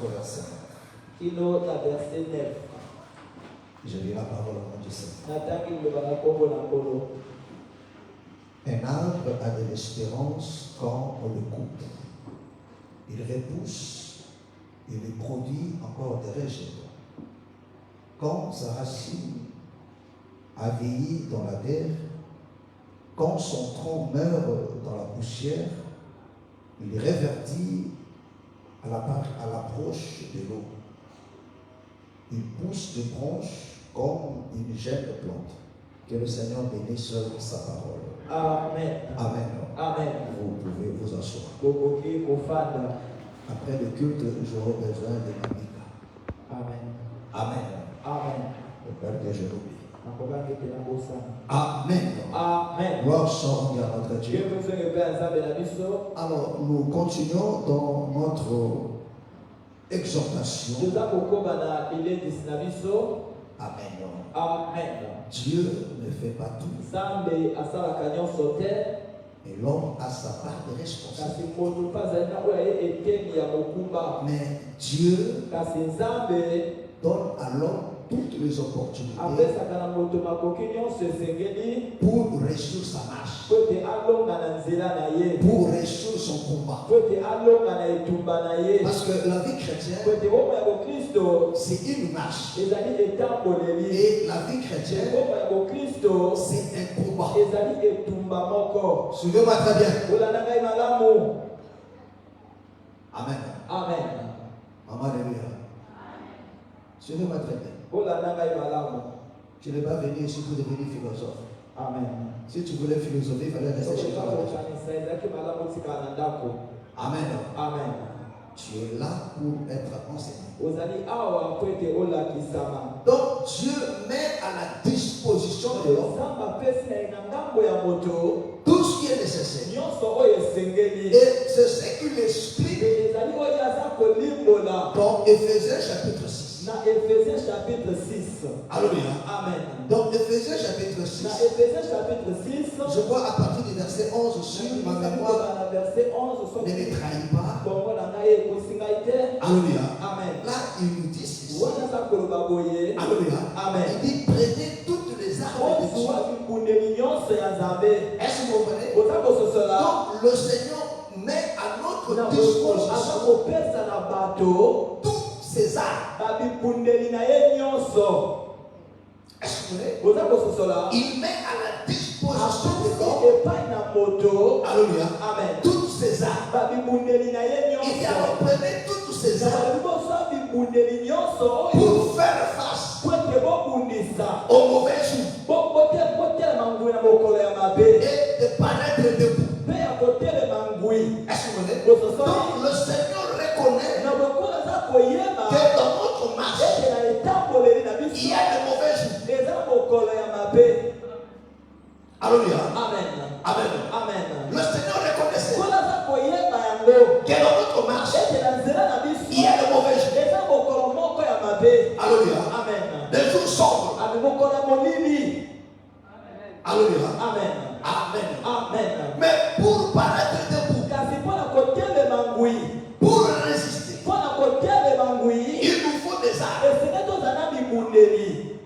jusqu'au verset 9. Kino na verset 9. Je lis la parole au nom du Seigneur. Natangi lobaka kombo na Nkolo. Un arbre a de l'espérance quand on le coupe. Il repousse et il produit encore des rejets. Quand sa racine a vieilli dans la terre, quand son tronc meurt dans la poussière, il est réverti à l'approche de l'eau. Il pousse des branches comme une jeune plante. Que le Seigneur bénisse sa parole. Amen. Amen. Amen. Vous pouvez vous asseoir. Bokoki kofanda. Après le culte, j'aurai besoin de ma Bible. Amen. Amen. Amen. Le Père que je l'oublie. Nakobange tena bosana. Amen. Amen. Gloire soit rendue à notre Dieu. Que vous avez nzambe na biso. Alors, nous continuons dans notre exhortation. Toza kokoba na iledisi na biso. Amen. Amen. Dieu ne fait pas tout. Nzambe asalaka nyonso te. Et l'homme a sa part de Kasi responsabilité. moto mpe azali na oyo aye eteni ya mokumba. Mais Dieu Kasi nzambe donne à l'homme toutes les opportunités apesaka na moto makoki nyonso esengeli pour réussir sa marche, po ete alonga na nzela na ye, pour réussir son combat. po ete alonga na etumba na ye. Parce que la vie Po chrétienne, ete bomoi ya bokristo c'est une marche. ezali etamboleli. Et la vie chrétienne, Bomoi ya bokristo c'est un combat. ezali etumba moko. Suivez-moi très bien. Olanda ngai malamu. Amen. Amen. Maman, alléluia. Suivez-moi très bien. Olanda ngai malamu. Tu n'es pas venu ici pour devenir philosophe. Amen. Si tu voulais philosopher, il fallait rester chez toi. Okokanisa ezalaki malamu otikala na ndako. Amen. Amen. Tu es là pour être enseigné. Ozali awa po ete olakisama. Donc Dieu met à la disposition de l'homme Nzambe apesi na ye na ngambo ya moto tout ce qui est nécessaire. nyonso oyo esengeli. Et c'est ce qu'il explique Ezali oyo aza kolimbola dans Éphésiens chapitre 6. na Ephésiens chapitre 6. Alléluia. Amen. Dans Éphésiens chapitre 6, Na Ephésiens chapitre 6, je vois à partir du verset 11 sur ma mémoire, na verset 11 ne me trahis pas. bongo na ngai ekosi ngai te. Alléluia. Amen. Là, il nous dit ceci. Wana aza koloba boye. Alléluia. Amen. Il dit prenez toutes les armes de Dieu. Ozuwa bikundeli nyonso ya Nzambe. Est-ce que vous comprenez? Oza kososola. Donc, le Seigneur met à notre Na bongo aza disposition kopesa na bato toutes ces armes. babikundeli na ye nyonso. Est-ce que vous comprenez? Oza kososola. Il met à la disposition de Apesi l'homme, epai na moto. alléluia, Amen. toutes ces armes. Babikundeli na ye Il dit nyonso. alors prenez toutes ces Na armes liboso ya bikundeli nyonso oyo pour faire face po ete bobundisa. aux mauvais jours Botelema ngui na mokolo ya mabe. et de paraître debout. Mpe ya kotelema ngui. Est-ce que vous comprenez? Bososoli. Donc le Seigneur reconnaît Na lokola aza koyeba que dans notre marche, ete na etamboleli na il biso y a de mauvais jours. eza mokolo ya mabe. Alléluia. Amen. Amen. Amen. Le Seigneur reconnaissait Lokola aza koyeba yango que dans notre marche, ete na nzela na biso il y a de mauvais jours. eza mokolo moko ya mabe. Alléluia. Amen. Des jours sombres. Ami mokolo ya molili. Alléluia. Amen. Amen. Amen. Mais pour paraître debout, Kasi mpo na kotelema ngui, pour résister, mpo na kotelema ngui, il nous faut des armes. esenge tozala bibundeli.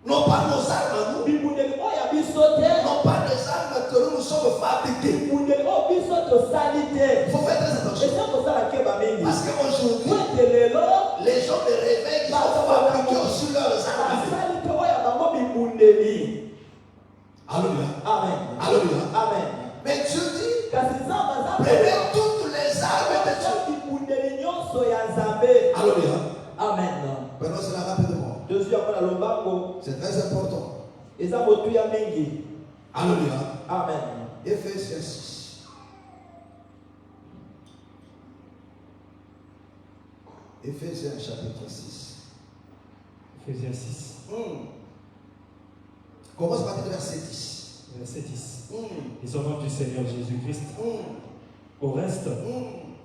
Non pas nos armes à nous, Bibundeli oyo ya biso te, non pas les armes que nous nous sommes fabriqués. bibundeli oyo biso tosali te. Il faut faire très attention. Eza kosala keba mingi. Parce qu'aujourd'hui, Po ete lelo les gens de réveil qui sont fabriqués aussi leurs armes. basali te oyo ya bango bibundeli. Alléluia. Amen. Alléluia. Amen. Mais Dieu dit, Kasi Nzambe aza prenez toutes les armes de Dieu. bibundeli nyonso ya Nzambe. Alléluia. Amen. Prenons cela rapidement. Tozwi yango na lombango. C'est très important. Eza motuya mingi. Alléluia. Amen. Éphésiens 6. Éphésiens chapitre 6. Ephésiens 6, Commence par le verset 10. verset 10. Les enfants du Seigneur Jésus-Christ. Au reste,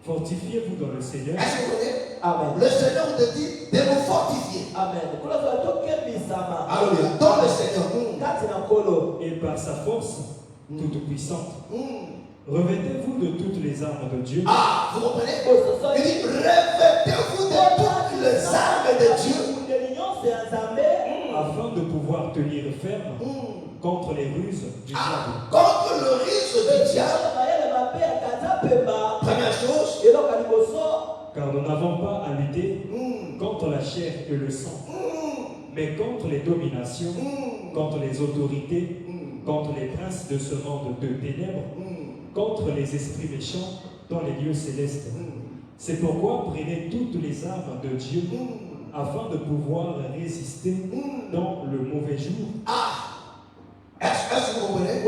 fortifiez-vous dans le Seigneur. Est-ce que vous connaissez? Amen. Le Seigneur te dit de nous fortifier. Amen. Kuna za tokebisama. Alléluia. Dans le Seigneur. Kati na nkolo. Et par sa force toute puissante, revêtez-vous de toutes les armes de Dieu. Ah, vous comprenez? Il Ososoli. dit revêtez-vous afin de pouvoir tenir ferme contre les ruses du diable. Contre le risque du diable. Première chose, Car nous n'avons pas à lutter contre la chair et le sang, mais contre les dominations, contre les autorités, contre les princes de ce monde de ténèbres, contre les esprits méchants dans les lieux célestes. C'est pourquoi prenez toutes les armes de Dieu afin de pouvoir résister dans le mauvais jour. Est-ce que vous comprenez?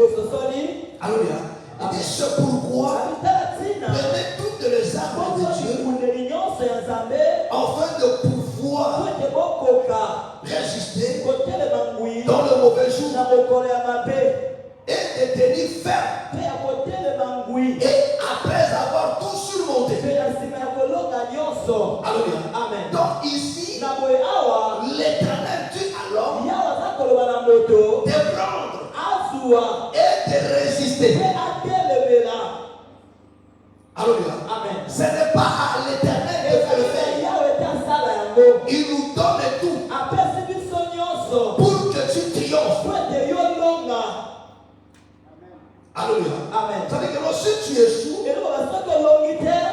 Alléluia. Il dit c'est pourquoi prenez toutes les armes de Dieu afin de pouvoir résister dans le mauvais jour et de tenir ferme. Et après avoir tout surmonté. Alléluia. Amen. Donc ici, l'Éternel dit à l'homme de prendre et de résister. Alléluia. Amen. Ce n'est pas à l'Éternel de le faire. Il nous donne tout pour que tu triomphes. Alléluia. Amen. Ça veut dire que si tu échoues,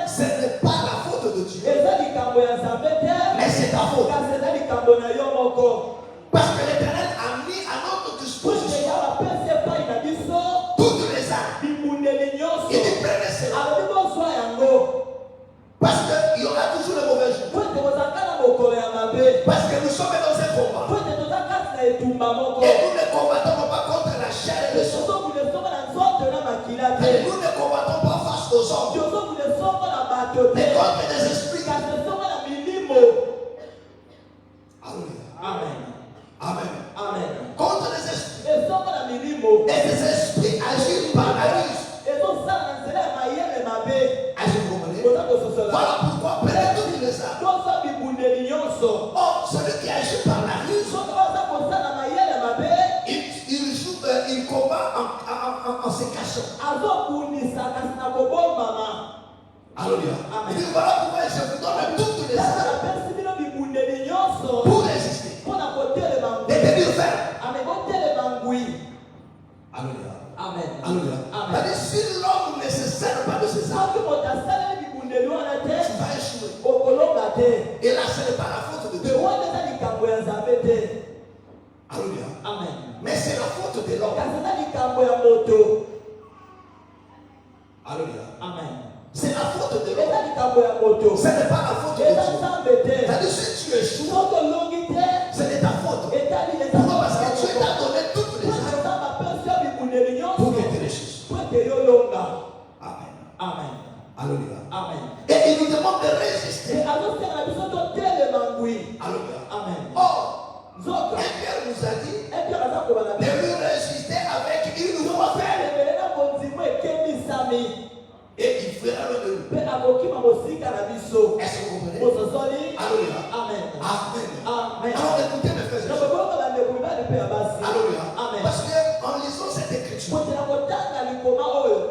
ce n'est pas la faute de Dieu, mais c'est ta faute. Parce que l'Éternel a mis à notre disposition toutes les armes. Il dit prenez cela. Parce qu'il y aura toujours le mauvais jour. Parce que nous sommes dans un combat. Et nous ne combattons pas contre la chair et le sang. Et nous ne combattons pas face aux hommes, mais contre les esprits. Alléluia. Amen. Amen. Amen. Contre les esprits. Et les esprits agissent par la ruse. Est-ce que vous comprenez? Voilà pourquoi prenez toutes les armes. Or, celui qui agit par la ruse, il combat en se cachant. Alléluia. Il dit voilà pourquoi je vous donne toutes les armes pour résister. Et tenir ferme. Alléluia. Amen. Alléluia. Amen. C'est-à-dire, si l'homme ne se sert pas de ses armes, tu vas échouer. Et là, ce n'est pas la faute de Dieu. Alléluia. Amen. Mais c'est la faute de l'homme. Alléluia. Amen. C'est la faute de l'homme. Ce n'est pas la faute de Dieu. C'est-à-dire, si tu échoues, ce n'est ta faute. Pourquoi? Parce que Dieu t'a donné toutes les armes pour que tu réussisses. Amen. Amen. Alléluia. Amen. Et il nous demande de résister. Alléluia. Amen. Or, Pierre nous a dit de lui résister avec une foi ferme. Et il fera le de nous. Est-ce que vous comprenez? Alléluia. Amen. Amen. Alors écoutez mes frères et sœurs. Alléluia. Amen. Parce qu'en lisant cette écriture,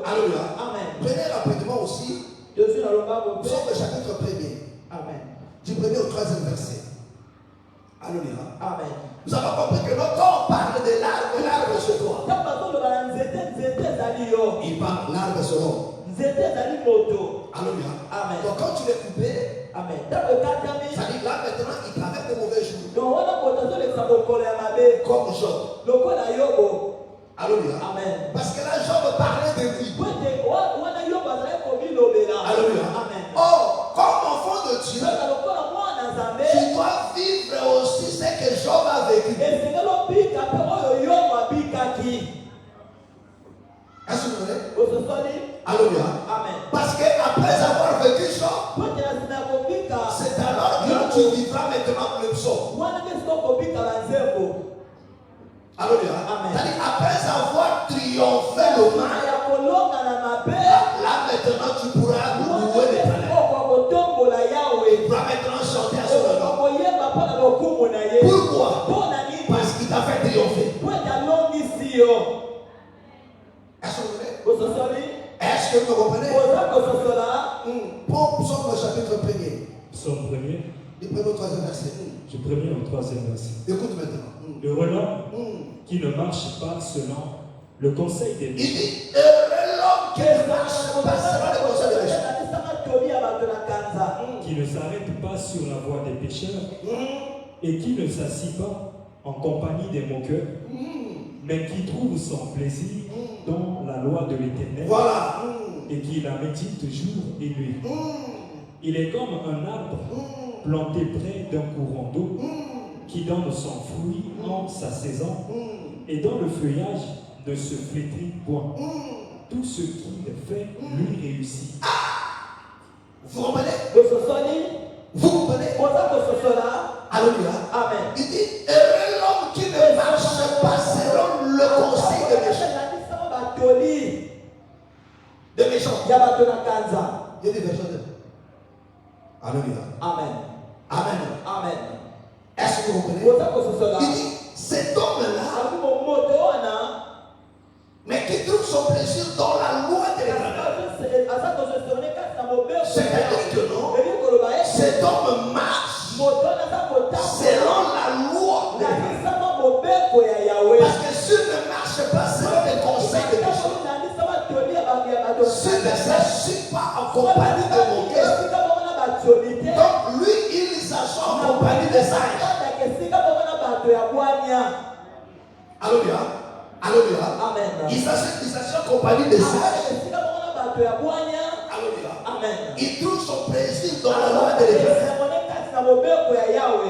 alléluia. Amen. Prenez rapidement aussi Psaume chapitre 1er. Amen. Du 1er au 3e verset. Alléluia. Amen. Nous avons compris que quand on parle de l'arbre se doit. Il parle l'arbre se doit. Alléluia. Amen. Donc quand tu l'es coupé, Amen. ça dit là maintenant il traverse de mauvais jours. Comme Job. Alléluia. Amen. Parce que là Job parlait de lui. Alléluia. Amen. Or, comme enfant de Dieu, tu dois vivre aussi ce que Job a vécu. Est-ce que vous voulez? Alléluia. Amen. Parce qu'après avoir vécu Job, c'est alors que tu vivras maintenant le psaume. Alléluia. Amen. C'est-à-dire après avoir triomphé le mal, là maintenant tu pourras louer l'Éternel. Tu pourras maintenant chanter à son nom. Pourquoi? Parce qu'il t'a fait triompher. Est-ce que vous comprenez? Prends Psaume chapitre 1er. Psaume 1er. Du premier au troisième verset. Du premier au troisième verset. Écoute maintenant. Heureux l'homme qui ne marche pas selon le conseil des Il méchants, dit, heureux l'homme qui ne marche pas selon le conseil des méchants. qui ne s'arrête pas sur la voie des pécheurs et qui ne s'assit pas en compagnie des moqueurs, mais qui trouve son plaisir dans la loi de l'Éternel Voilà. et qui la médite jour et nuit. Il est comme un arbre planté près d'un courant d'eau qui donne son fruit en sa saison et dont le feuillage ne se flétrit point. Tout ce qu'il fait lui réussit. Vous comprenez? Bososoni, Vous comprenez? Bosa Bososona, Alléluia. Amen. Il dit, heureux l'homme qui ne marche pas selon le conseil des méchants. Des méchants. Il y a des versions de. Alléluia. Amen. Amen. Amen. Est-ce que vous comprenez? Bosa Bososona, Il dit, cet homme-là, Abu Momotoana, mais qui trouve son plaisir dans la loi de l'Éternel. C'est-à-dire que non, cet homme marche selon la loi de l'Éternel. Parce que s'il ne marche pas selon les conseils des méchants, s'il ne s'agit pas en compagnie de mon cœur, donc lui, il s'assoit en compagnie des sages. Alléluia. Alléluia. Amen. Il s'assoit en compagnie des sages. Alléluia. Amen. Il trouve son plaisir dans la loi de l'Éternel.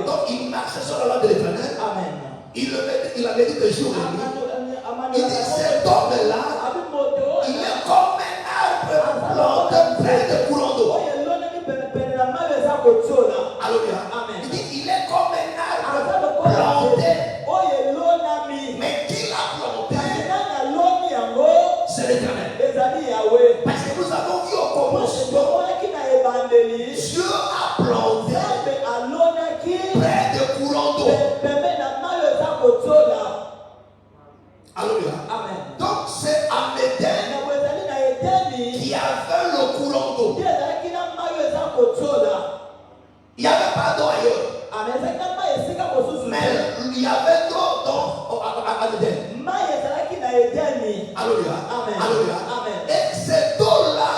Donc il marche sur la loi de l'Éternel. Amen. Il a médité de jour et nuit. Il dit cet homme-là, il est comme un arbre planté près de courant d'eau. Alléluia. Amen. Il dit il est comme un arbre planté. Mais qui l'a planté? C'est l'Éternel. Parce que nous avons vu au commencement, Dieu a planté près de courant d'eau. Alléluia. Amen. Donc c'est à Médène qui avait le courant d'eau. Il n'y avait pas d'eau ailleurs. Mais il y avait de l'eau à Médène. Alléluia. Amen. Alléluia. Amen. Et cette eau-là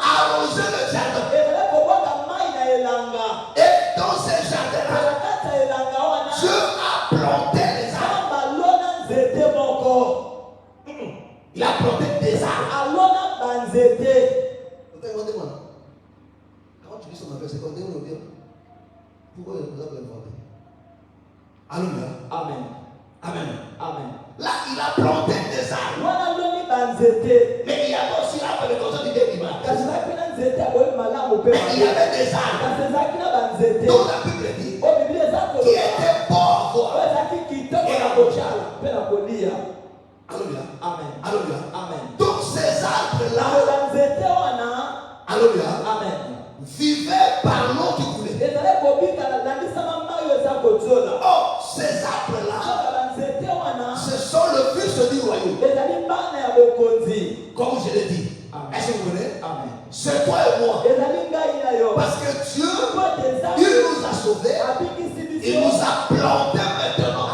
arrosait le jardin. Et dans ce jardin-là, Dieu a planté les arbres. Il a planté des arbres. Quand tu dis son affaire, c'est qu'on dit on bien. Pourquoi il nous a planté? Alléluia. Amen. Amen. Amen. Là, il a planté des arbres. Mais il y avait aussi l'arbre de conseil du débat. Mais il y avait des arbres dont la Bible dit qui étaient pauvres. Alléluia. Amen. Alléluia. Amen. Donc ces arbres-là, alléluia, Amen. vivaient par l'eau qui coulait. Oh, ces arbres-là, ce sont le fils du royaume. Comme je l'ai dit. Amen. Est-ce que vous voulez? Amen. C'est toi et moi. Parce que Dieu, il nous a sauvés. Il nous a plantés maintenant.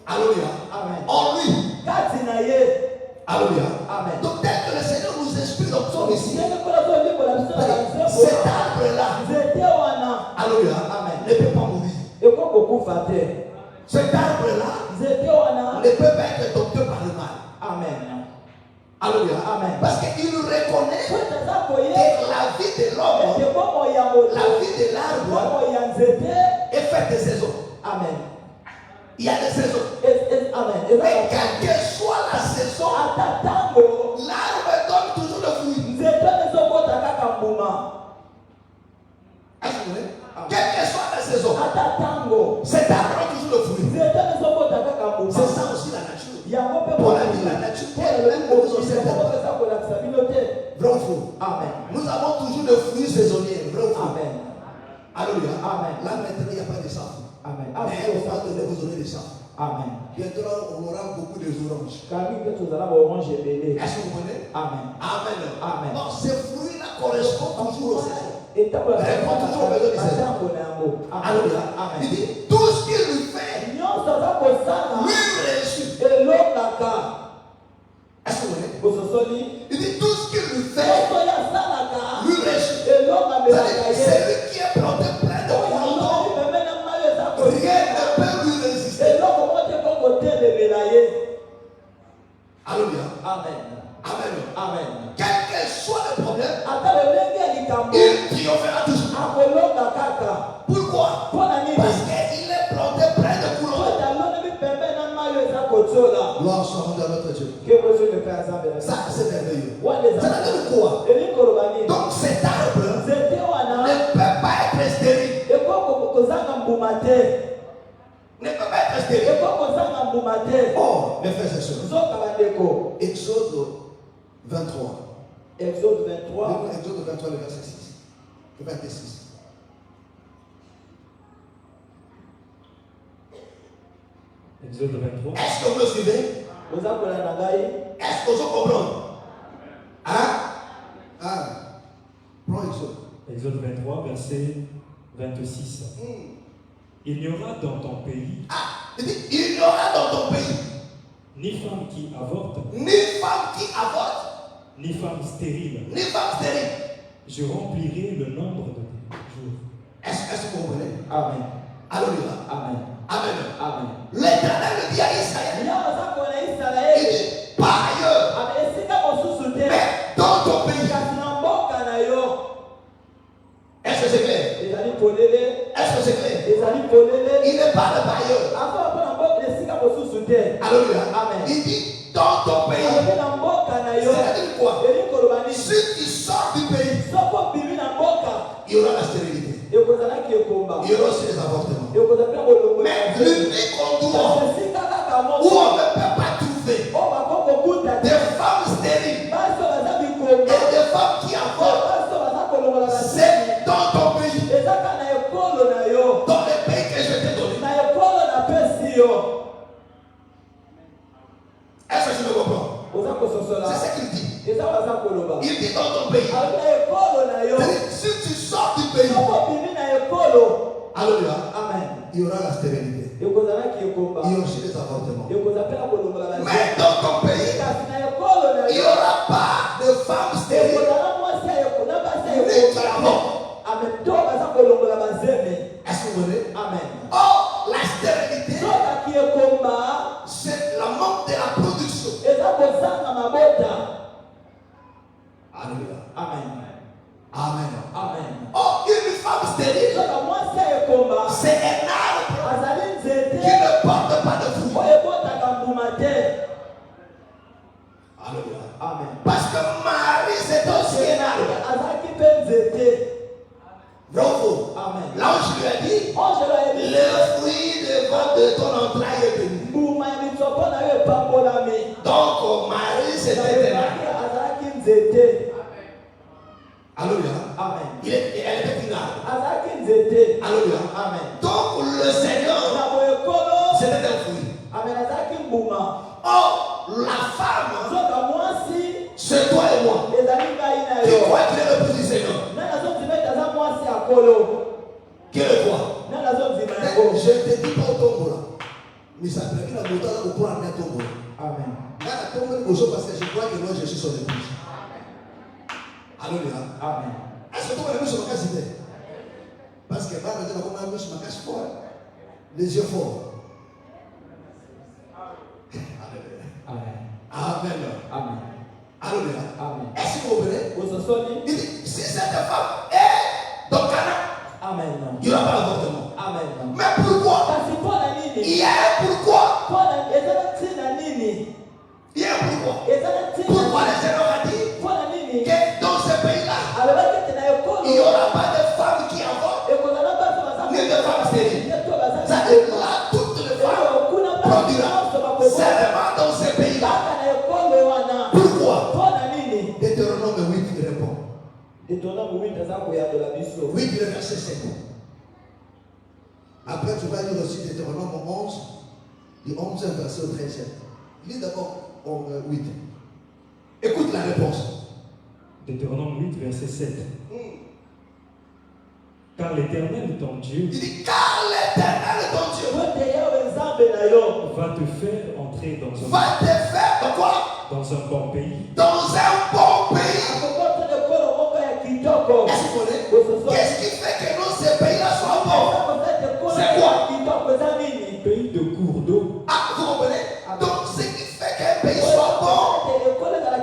Alléluia. Amen. En lui. Alléluia. Amen. Donc dès que le Seigneur nous inspire dans son ici, cet arbre-là, alléluia, Amen. ne peut pas mourir. Cet arbre-là ne peut pas être dompté par le mal. Amen. Alléluia. Amen. Parce qu'il reconnaît que la vie de l'homme, la vie de l'arbre est faite de saisons. Amen. Il y a des saisons. Amen. Mais quelle que soit la saison, l'arbre donne toujours le fruit. Est-ce que vous voulez? Quelle que soit la saison, cet arbre donne toujours le fruit. C'est ça aussi la nature. Pour la vie, la nature, elle-même nous aussi. Vrai ou faux? Amen. Nous avons toujours des fruits saisonniers. Vrai ou faux? Amen. Alléluia. Amen. Là maintenant, il n'y a pas de sang. Amen. Mais on va donner vous aurez des sang. Amen. Bientôt, on aura beaucoup de oranges. Est-ce que vous comprenez? Amen. Amen. Amen. Donc, ces fruits-là correspondent toujours aux saisons. Réponds toujours aux besoins du Seigneur. Alléluia. Il Amen. dit, tout ce qu'il lui fait, Nyonso aza kosala lui réussit. elongaka Est-ce que vous voyez? bososoli Il dit, tout ce qu'il lui fait, nyonso oyo asalaka lui réussit. elongamelaka C'est-à-dire, ye celui qui est planté plein de oyo boulons, alongi pembeni ya mai eza rien kosenga ne peut lui résister. eloko moko te kokotelemela ye. Alléluia. Amen. Amen. Amen. Quel que soit le problème, ata lolenge ya likambo il triomphera toujours. akolonga kaka. Pourquoi? Mpona nini? Parce qu'il est planté plein de boulons. oyo alongi pembeni ya mai oyo eza kotiola Gloire soit rendue à notre Dieu. kemozo le père Nzambe na Ça, c'est merveilleux. wana Ça eza veut dire quoi? elingi koloba nini? Donc, cet arbre nzete wana ne peut pas être stérile. ekoko kozanga mbuma te. Ne peut pas être stérile. ekoko kozanga mbuma te. Or, mes frères et sœurs, nzoka bandeko. Exode 23. Exode 23. Exode 23, le verset 6. Le verset 6. Exode 23. Est-ce que vous me suivez? oza kolanda ngai. Est-ce que vous comprenez? Hein? Ah. Prends Exode. Exode 23, verset 26. Il n'y aura dans ton pays Ah, il dit, il n'y aura dans ton pays ni femme qui avorte, ni femme qui avorte, ni femme stérile. ni femme stérile. Je remplirai le nombre de tes jours. Est-ce que vous comprenez? Amen. Alléluia. Amen. Amen. Amen. L'Éternel dit à Israël, ya oza kolanda il Israeli. dit, par ailleurs, Amen. esika mosusu te. mais dans ton pays, kasi na mboka na yo est-ce que c'est clair? ezali polele. Est-ce que c'est clair? ezali polele. Il ne parle pas ailleurs. afa mpo na mboka esika mosusu te. Alléluia. Amen. Il dit, dans ton pays, alobi na mboka na yo c'est-à-dire quoi? elingi koloba nini? Si tu sors du pays, soko obimi na mboka il y aura la stérilité. ekozalaki ekomba. Il y aura aussi les avortements. ekozala mpe kolongola Mais l'unique endroit esika kaka où moko on ne peut pas trouver oyo bakokokuta te des femmes stériles basi oyo baza et bikomba des femmes qui avortent, basi oyo baza kolongola basini c'est dans ton pays, eza kaka na ekolo na yo dans les pays que je t'ai donné. na ekolo napesi yo. Est-ce que tu me comprends? oza kososola C'est ce qu'il dit. eza oyo baza koloba Il dit dans ton pays. alobi na ekolo na yo C'est-à-dire, si tu sors du pays, soko obimi na ekolo. alléluia, Amen. il y aura la stérilité. ekozalaki ekomba. Il y aura aussi les avortements. ekozala mpe na kolongola basini Mais dans ton pays, kasi na ekolo na il n'y yo aura pas de femmes stériles ekozala mwasi ya ekolo na basi ya ni qui ekomba. avortent. Amen. to baza kolongola bazeme. Est-ce que vous voyez? Amen. Or, la stérilité, sokaki ekomba c'est la manque de la production. eza kozanga mabota. Alléluia. Amen. Amen. Amen. Or, une femme stérile, soka mwasi ya ekomba c'est un arbre azali qui nzete ne porte pas de fruits. oyo ebotaka mbuma te. Alléluia. Amen. Parce que Marie, c'est aussi un arbre. azalaki mpe nzete. Bravo. Amen. L'ange lui a dit, ange loyebi le fruit de ton entraille est béni. mbuma ya mitsopo na yo epambolami. Donc, Marie, c'était un arbre. azalaki nzete. Alléluia. Amen. Elle était une arbre. azalaki nzete. Alléluia. Amen. Donc, le Seigneur, na boyekolo. c'était un fruit. Amen. azalaki mbuma. Or, la femme, soka mwasi c'est toi et moi. ezali ngai na Qui yo. croit qu'il est le fils du Seigneur? nani azondima ete aza mwasi ya kolo. Qui le croit? nani azondima yango. Je ne te dis pas au tombeau là. Mais ça peut être la montagne au point de tombeau. Amen. Là, la tombe est au parce que je crois que moi je suis son épouse. Alléluia. Amen. Est-ce que tu vois les sur ma casse idée? Parce que là, on a mis sur ma casse fort. Les yeux forts. Alléluia. Amen. Amen. Amen. Alléluia. Amen. Est-ce que vous comprenez? ososoli. Il dit, si cette femme est dans Cana, Amen. il n'y aura pas d'avortement. Amen. Mais pourquoi? kasi mpona Il nini? y a un pourquoi. mpona ezala ntina nini? Il y a un pourquoi. ezala ntina Pourquoi le Seigneur a dit mpona nini? que dans ce pays-là, alobaki ete na ekolo il n'y aura pas de femmes qui avortent, ekozala bato baza ni de femmes stériles. to baza C'est-à-dire là, toutes les femmes kuna bato produira nyonso bakobota seulement dans ce pays-là. kaka na ekolo wana. Pourquoi? mpona nini? Deutéronome 8 répond. Deutéronome 8 aza koyandola biso. 8, le verset 7. Après, tu vas lire aussi Deutéronome 11, du 11 verset au 13. Lis d'abord 8. Écoute la réponse. Deutéronome 8, verset 7. Car l'Éternel, ton Dieu, Il dit, car l'Éternel, ton Dieu, Yote yawe nzambe na yo. va te faire entrer va te faire dans quoi? dans un bon pays. Dans un bon pays. Akokote de kolo moko ya kitoko. Est-ce que vous connaissez? Qu'est-ce qui fait que nous, ces pays-là soient bons? C'est quoi? Pays de cours d'eau, Ah, vous comprenez? Donc, ce qui fait qu'un pays soit bon,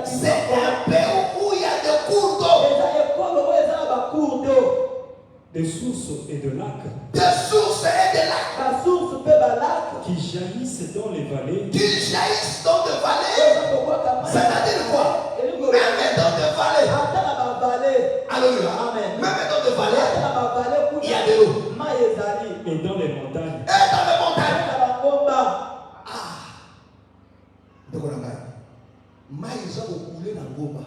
c'est un pays où il y a des cours d'eau, des sources et de lacs des sources et des lacs qui jaillissent dans les vallées, qui jaillissent dans des vallées. C'est-à-dire quoi? Même dans des vallées. Alléluia. Même dans des vallées, il y a de l'eau. et dans les montagnes. Et dans les montagnes. Ah. Donc, on a gagné. Mais ils ont coulé dans le Goma.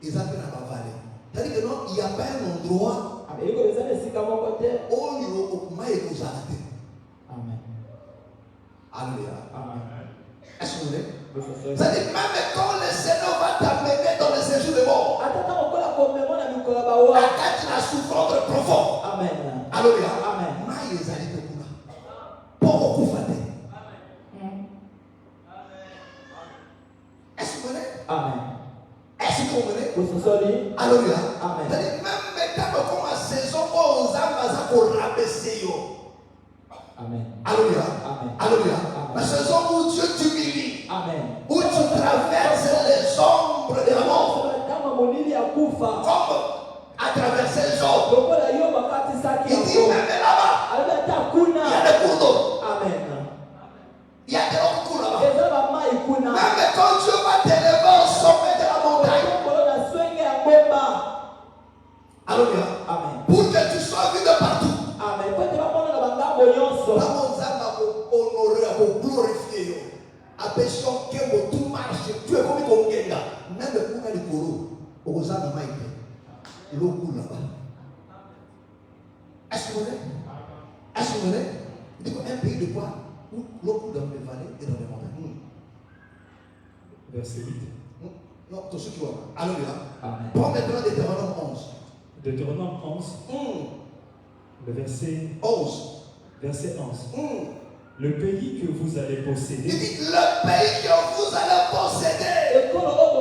Ils ont fait dans la vallée. C'est-à-dire que non, il n'y a pas un endroit où il y a maïs nous arrêter. Alléluia. Est-ce que vous voulez? C'est-à-dire même quand le Seigneur va t'amener dans le séjour de mort, à la souffrance profonde. Alléluia. Maïs ils arrivent pour là. Pour beaucoup faté. Est-ce que vous voulez? Est-ce que vous voulez? Alléluia. C'est-à-dire même quand on a saison aux âmes pour rabaisser yo. Alléluia. Alléluia. La saison où Dieu t'humilie, où tu traverses les ombres de la mort, comme à traverser les ombres. Il dit même là-bas, il y a des cours d'eau. Il y a des cours là-bas. Même quand Dieu va t'élever au sommet de la montagne. Alléluia. Pour que tu sois vu de partout. Honorer, à glorifier. Attention que tout marche. Tu es comme ton gars. Même le coup de coro. Au Zan de Maïke. L'eau coule là-bas. Est-ce que vous voulez? Est-ce que vous voulez? Il dit un pays de quoi? Où l'eau coule dans les vallées et dans les montagnes. Verset 8. Non, tous ceux qui voient. Alléluia. Prends maintenant Deutéronome 11. Deutéronome 11. Le verset 11. Verset 11. Le pays que vous allez posséder. Il dit le pays que vous allez posséder. Oh,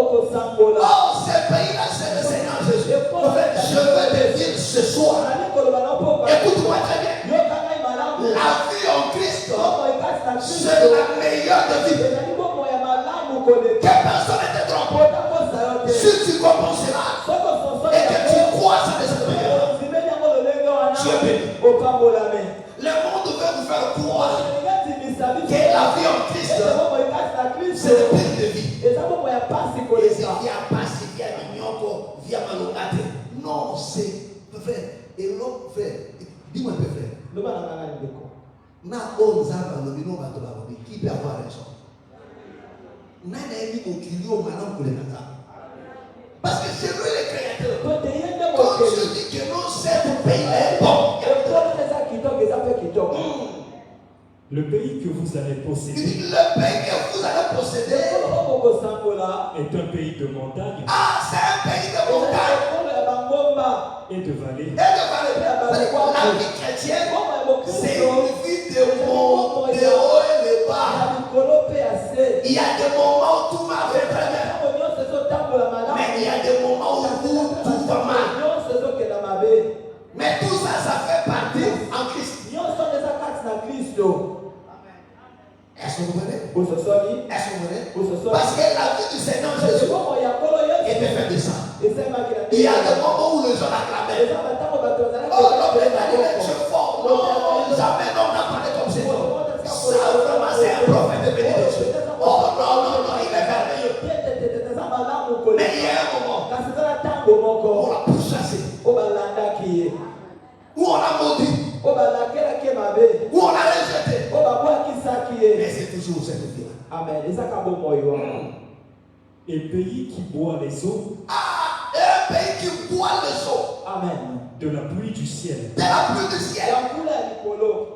ce pays-là, c'est le Seigneur Jésus. En fait, je veux te dire ce soir. Écoute-moi très bien. La vie en Christ, c'est la meilleure de vie. Que personne ne te trompe. Si tu comprends cela et que tu crois ça de cette manière, tu es béni. Le monde veut vous faire croire que la vie en Christ, c'est le pays de vie. Et via passer, via mignonco, via malongate. Non, c'est frère. Et l'autre frère, dis-moi un peu frère. Na onzaba le bino bato la robi. Qui peut avoir raison? Na n'aimi okilio manan pour les nata. Parce que c'est lui le créateur. Quand je dis que non, c'est pays est bon. Le pays que vous allez posséder. Le pays que vous allez posséder est un pays de montagne. Ah, c'est un pays de montagne. Et de vallée. Et de vallée. La vie chrétienne, c'est une vie de monts, de haut et de bas. Il y a des moments où tout marche très bien. Mais il y a des moments où tout va mal. Mais tout ça, ça fait partie en Christ. Est-ce que vous comprenez? Est-ce que vous comprenez? Parce que la vie du Seigneur Jésus était faite de ça. Il y a des moments où les gens l'acclamaient. Oh, l'homme est allé avec Dieu fort. Non, jamais l'homme n'a parlé comme cet homme. Ça, vraiment, c'est un prophète de béni de Dieu. Oh, non, il est merveilleux. Mais il y a un moment où on l'a pourchassé. Où on l'a maudit. Où on l'a rejeté. Mais c'est toujours cette vie-là. Et pays qui boit les eaux. Ah, un pays qui boit les eaux. De la pluie du ciel. De la pluie du ciel.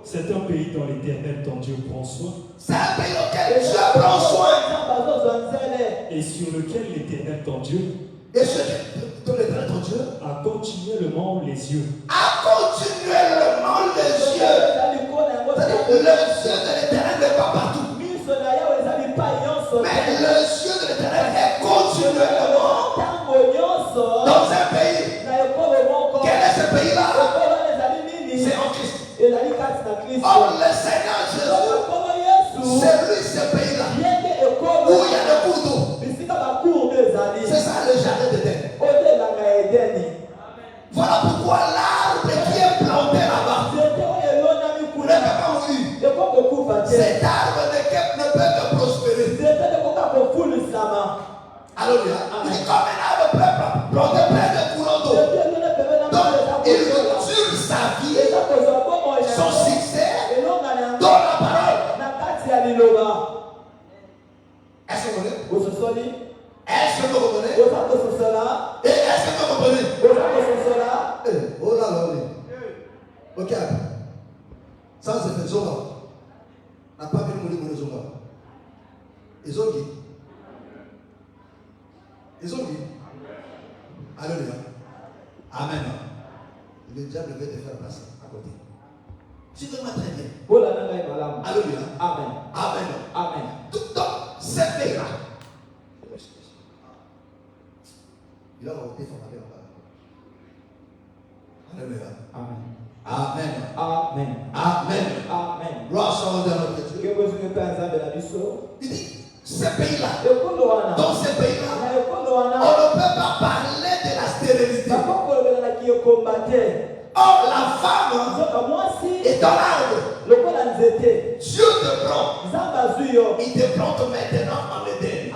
C'est un pays dont l'Éternel ton Dieu prend soin. C'est un pays auquel Dieu prend soin. Et sur lequel l'Éternel ton Dieu et ceux dont l'Éternel ton Dieu a à continuellement les yeux. À continuellement les yeux. C'est-à-dire, les yeux de l'Éternel n'est pas partout. Mais les yeux de l'Éternel est continuellement dans un pays. Quel est ce pays-là? C'est en Christ. Or, le Seigneur Jésus, c'est lui ce pays-là où il y a le cours d'eau. C'est ça le jardin d'Éden. Voilà pourquoi l'arbre qui est planté là-bas ne peut pas mourir. Cet arbre ne peut que prospérer. Alléluia. Il dit comme un arbre planté près de courant d'eau. Donc, il cultive sa vie, son succès dans la parole. Est-ce que vous comprenez? Est-ce que vous comprenez? Et est-ce que vous comprenez? Oh là là, oui. Ok. Ça, c'est fait Zonga. N'a pas bien mourir mon Zonga. Ils ont dit. Ils ont dit. Alléluia. Amen. Le diable veut te faire passer à côté. Tu veux très bien. Alléluia. Amen. Amen. Amen. Tout dans cette pays-là. Il a voté son mari en bas. Alléluia. Amen. Amen. Amen. Amen. Amen. Gloire soit au notre Dieu. Il dit, ce pays-là, dans ce pays-là, on ne peut pas parler de la stérilité. Or, la femme est dans l'arbre. Dieu te prend. Il te prend maintenant en Éden.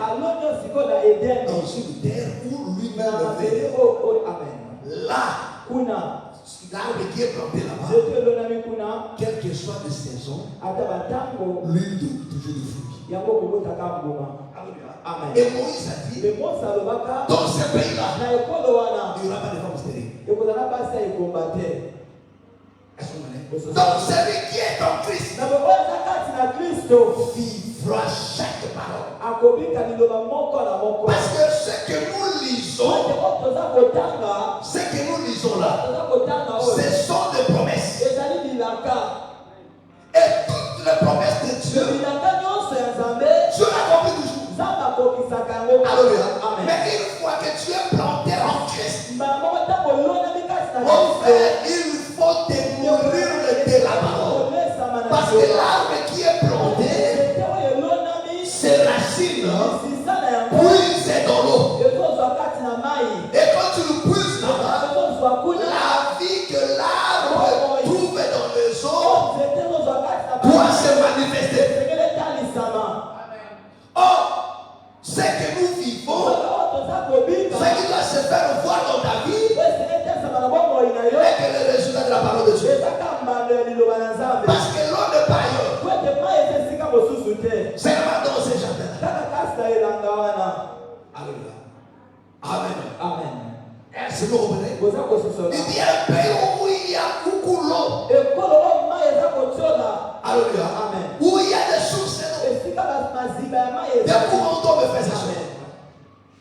Dans une terre où lui-même venait. Là, l'arbre qui est planté là-bas, quelle que soit les saisons, lui donne toujours du fruit. Amen. Et Moïse a dit, dans ce pays-là, il n'y aura pas de femmes stériles. Est-ce que vous comprenez? Donc celui qui est en Christ vivra chaque parole. Parce que ce que nous lisons là, ce sont des promesses. Et toutes les promesses de Dieu, Dieu l'a compris toujours. Alléluia. Mais une fois que tu es planté en Christ, mon frère, il faut te nourrir de la parole. Parce que l'arbre qui est planté, ses racines puisent dans l'eau. Et quand tu le puises là-bas, la vie que l'arbre trouve dans les eaux doit se manifester. Or, ce que nous vivons, ce qui doit se faire voir dans ta vie, est que le résultat de la parole de Dieu. Parce que l'eau de paille, c'est vraiment dans ces jardins-là. Alléluia. Amen. Amen. Est-ce que vous comprenez? Il dit un pays où il y a beaucoup d'eau. Alléluia. Amen. Où il y a des sources d'eau. Des courants d'eau me fait ça.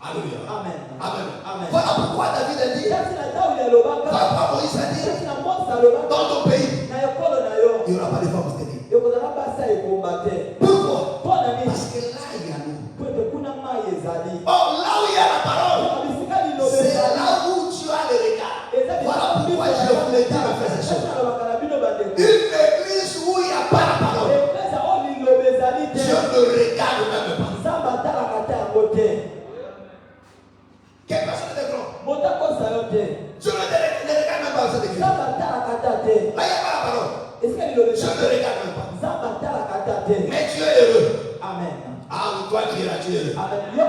Alléluia. Amen. Amen. Amen. Voilà pourquoi David a dit, papa Moïse a dit, dans ton pays, il n'y aura pas de femmes stériles. Pourquoi? Parce que là, il y a l'eau. Or, là où il y a la parole, c'est là où tu as le regard. Voilà pourquoi je voulais dire de faire ces choses. Une église où il n'y a pas la parole, Dieu ne regarde même pas. Quelle personne est grand? Dieu ne regarde même pas cette église. Là, il n'y a pas la parole. Dieu ne regarde même pas. Mais Dieu est heureux. Amen. Ah, toi qui es là, tu es heureux. Amen. Dieu est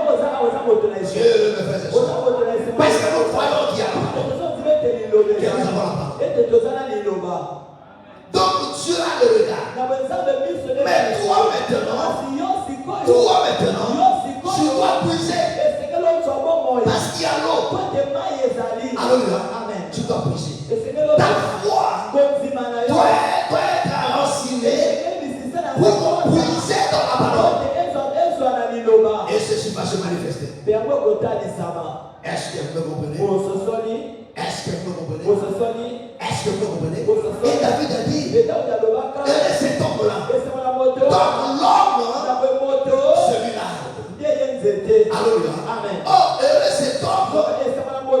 heureux de faire ces choses. Parce que nous croyons qu'il y a la parole. Que nous avons la parole. Donc Dieu a le regard. Mais toi maintenant, tu dois puiser. Parce qu'il y a l'eau. Alléluia. Amen. Tu dois puiser. Ta foi doit être enracinée pour puiser dans la parole. Et ceci va se manifester. Est-ce que vous comprenez? Est-ce Est-ce que vous comprenez? Et David a dit, heureux cet homme-là. Donc l'homme, celui-là. Alléluia. Amen. Oh, heureux cet homme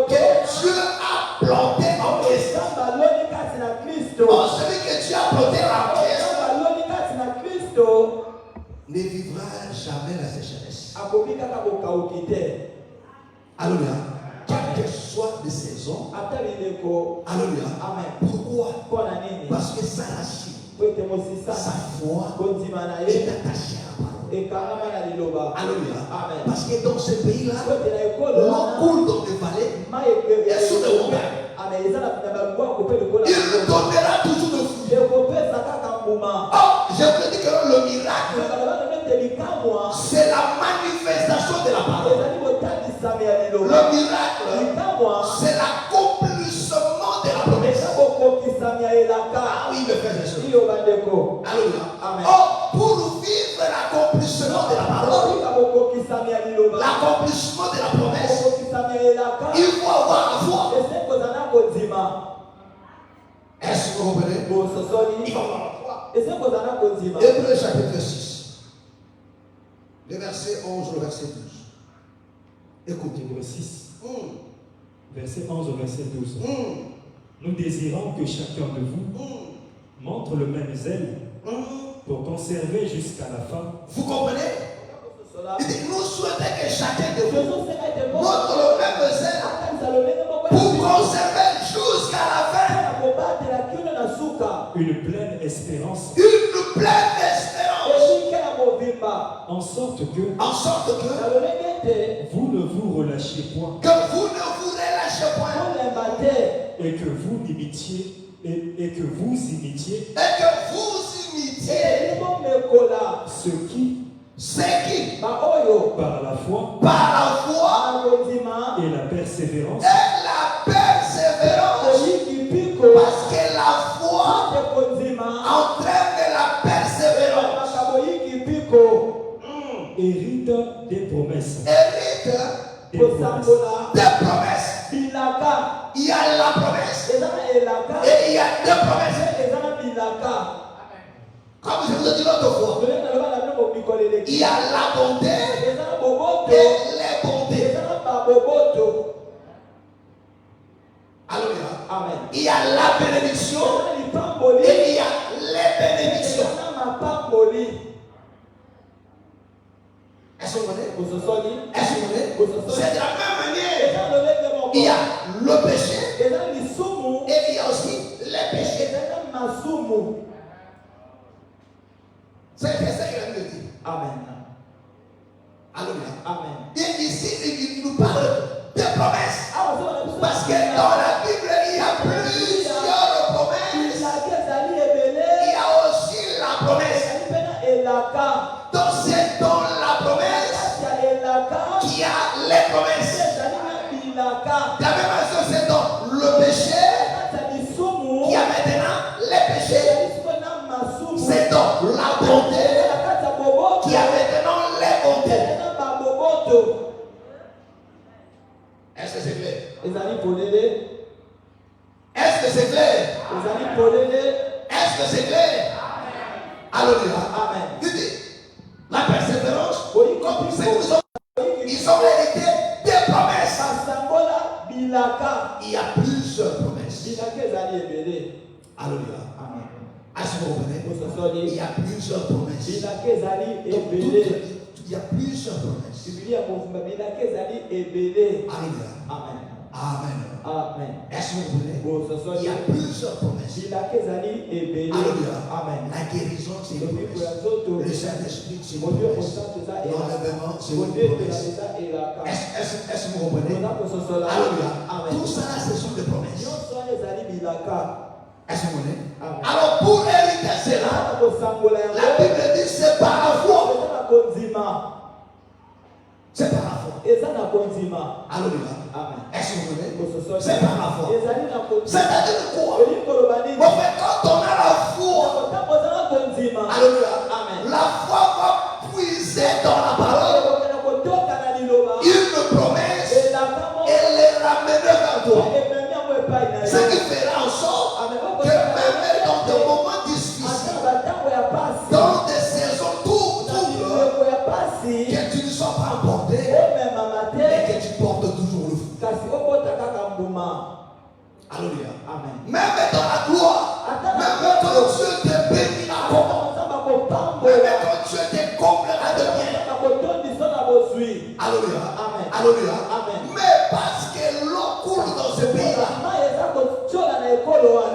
que Dieu a planté en Christ. Oh, celui que Dieu a planté en Christ ne vivra jamais la sécheresse. Alléluia. Quelle que soit les saisons. Alléluia. Pourquoi? Parce que sa racine, sa foi est attachée à la parole. Alléluia. Parce que dans ce pays-là, l'eau coule dans les vallées et sous les montagnes. Il nous donnera toujours de fruits. Oh, je vous dis que le miracle, c'est la manifestation de la parole. Le miracle, c'est l'accomplissement de la promesse. Ah oui, me fait des choses. Alléluia. Oh, pour vivre l'accomplissement de la parole, l'accomplissement de la promesse, il faut avoir la foi. Est-ce que vous comprenez? Il faut avoir la foi. Hébreux chapitre 6, le verset 11 au verset 12. Écoutez. Hébreux 6, verset 11 au verset 12. Nous désirons que chacun de vous montre le même zèle pour conserver jusqu'à la fin. Vous comprenez? Il dit, nous souhaitons que chacun de vous montre le même zèle pour conserver jusqu'à la fin Une pleine espérance. une pleine espérance. En sorte que vous ne vous relâchiez point que vous ne vous relâchez point et que vous imitiez et que vous imitiez ce qui par la foi et la persévérance parce que la foi entraîne la persévérance. hérite des promesses. Hérite Des promesses. des promesses. Il y a la promesse et il y a deux promesses. Comme je vous ai dit l'autre fois, il y a la bonté et les bontés. Alléluia. Amen. Il y a la bénédiction et il y a les bénédictions. Est-ce que vous comprenez? Est-ce que vous comprenez? C'est de la même manière. Il y a le péché et il y a aussi les péchés. C'est ce qu'il a dit. Amen. Alléluia. Amen. Et ici, il nous parle de promesses. Parce que dans la Bible, il y a plusieurs promesses. Il y a aussi la promesse. Donc c'est dans la promesse qu'il y a les promesses. De la même façon, c'est dans le péché qu'il y a maintenant les péchés. C'est dans la bonté qu'il y a maintenant les bontés. Est-ce que c'est clair? Est-ce que c'est clair? Est-ce que c'est clair? Alléluia. Amen. Dites, la persévérance, comme c'est qu'ils ont hérité des promesses. Il y a plusieurs promesses. Alléluia. Amen. Est-ce que vous comprenez? Il y a plusieurs promesses. Donc, il y a plusieurs promesses. Alléluia. Amen. Amen. Amen. Est-ce que vous comprenez? Il y a plusieurs promesses. Alléluia. Amen. La guérison, c'est une promesse. Le Saint-Esprit, c'est une promesse. L'enlèvement, c'est une promesse. Est-ce que vous comprenez? Alléluia. Tout ça, ce sont des promesses. Est-ce que vous comprenez? Alors, pour hériter cela, la Bible dit c'est par la foi. C'est par la foi. Alléluia. Amen. Est-ce que vous comprenez? C'est par la foi. C'est-à-dire C'est-à-dire quoi? En fait, quand on a la foi, alléluia, Amen. la foi va puiser dans la parole une promesse et les ramener vers toi. Ce qui Amen. Même dans la gloire, même quand Dieu te bénira comment, même quand Dieu te comblera de bien. Alléluia. Amen. Alléluia. Amen. Mais parce que l'eau coule dans ce pays-là,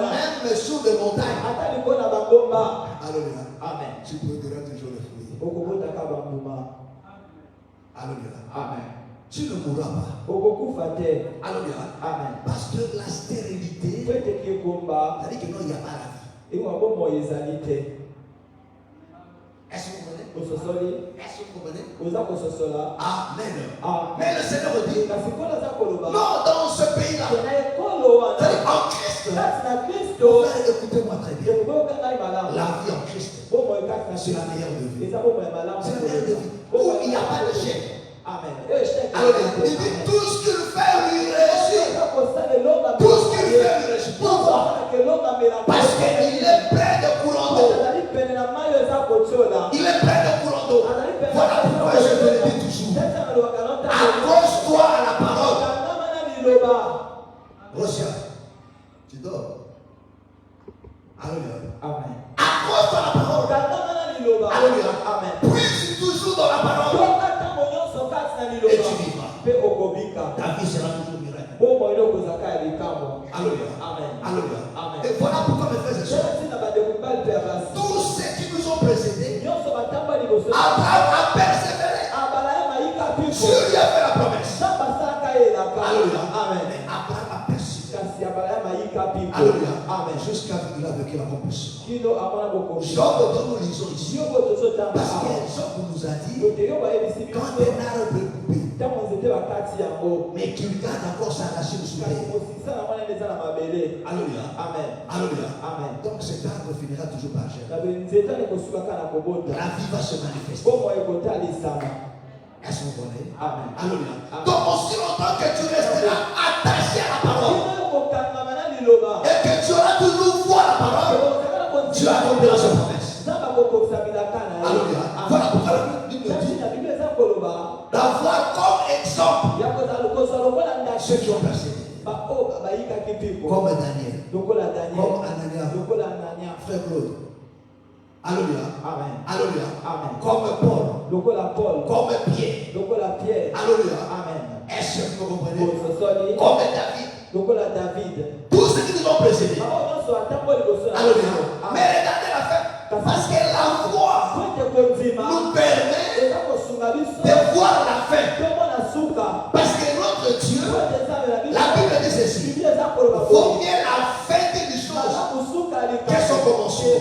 même sur les montagnes. Alléluia. Amen. Tu produiras toujours le fruit. Alléluia. Amen. Tu ne mourras pas. Alléluia. Amen. Parce que la stérilité, c'est-à-dire que non, il n'y a pas la vie. Est-ce que vous comprenez? Est-ce que vous comprenez? Amen. Mais le Seigneur dit, non, dans ce pays-là, c'est-à-dire en Christ, frère, écoutez-moi très bien. La vie en Christ, c'est la meilleure de vie. C'est la meilleure de vie. Où il n'y a pas de chèque. Amen. Alors, il dit tout ce qu'il fait lui réussit. Tout ce qu'il fait lui réussit. Pourquoi? Parce qu'il est plein de courant d'eau. Il est plein de courant d'eau. Voilà pourquoi je te le dis toujours. Accroche-toi à la parole. Rosia, tu dors. Alléluia. Amen. Accroche-toi à la parole. Alléluia. Amen. Puisse toujours dans la parole. Et tu vivras. Ta vie sera toujours miracle. Alléluia. Amen. Alléluia. Amen. Et voilà pourquoi mes frères et sœurs, tous ceux qui nous ont précédés, Abraham a persévéré. Dieu lui a fait la promesse. Alléluia. Amen. Mais Abraham a persévéré. Amen. Alléluia. Amen. Jusqu'à ce qu'il a vécu l'accomplissement. Job, Job, dont nous lisons ici, parce que Job nous a dit, quand un arbre est coupé, mais qu'il garde encore sa racine sous terre. Alléluia. Amen. Alléluia. Amen. Donc cet arbre finira toujours par germer. La vie va se manifester. Est-ce que vous voyez? Amen. Alléluia. Amen. Donc aussi longtemps que tu resteras attaché à la parole et que tu auras toujours foi à la parole, tu accompliras sa promesse. Alléluia. Voilà pourquoi la Bible nous dit d'avoir comme exemple ceux qui ont persévéré. Comme Daniel, comme Anania, frère Claude. Alléluia. Amen. Alléluia. Amen. Comme Paul, comme Pierre. Alléluia. Amen. Est-ce que vous comprenez? Comme David. Tous ceux qui nous ont précédés. Alléluia. Mais regardez la fin. Parce que la foi nous permet de voir la fin. Parce que notre Dieu, la Bible dit ceci, vaut mieux la fin d'une chose que son commencement.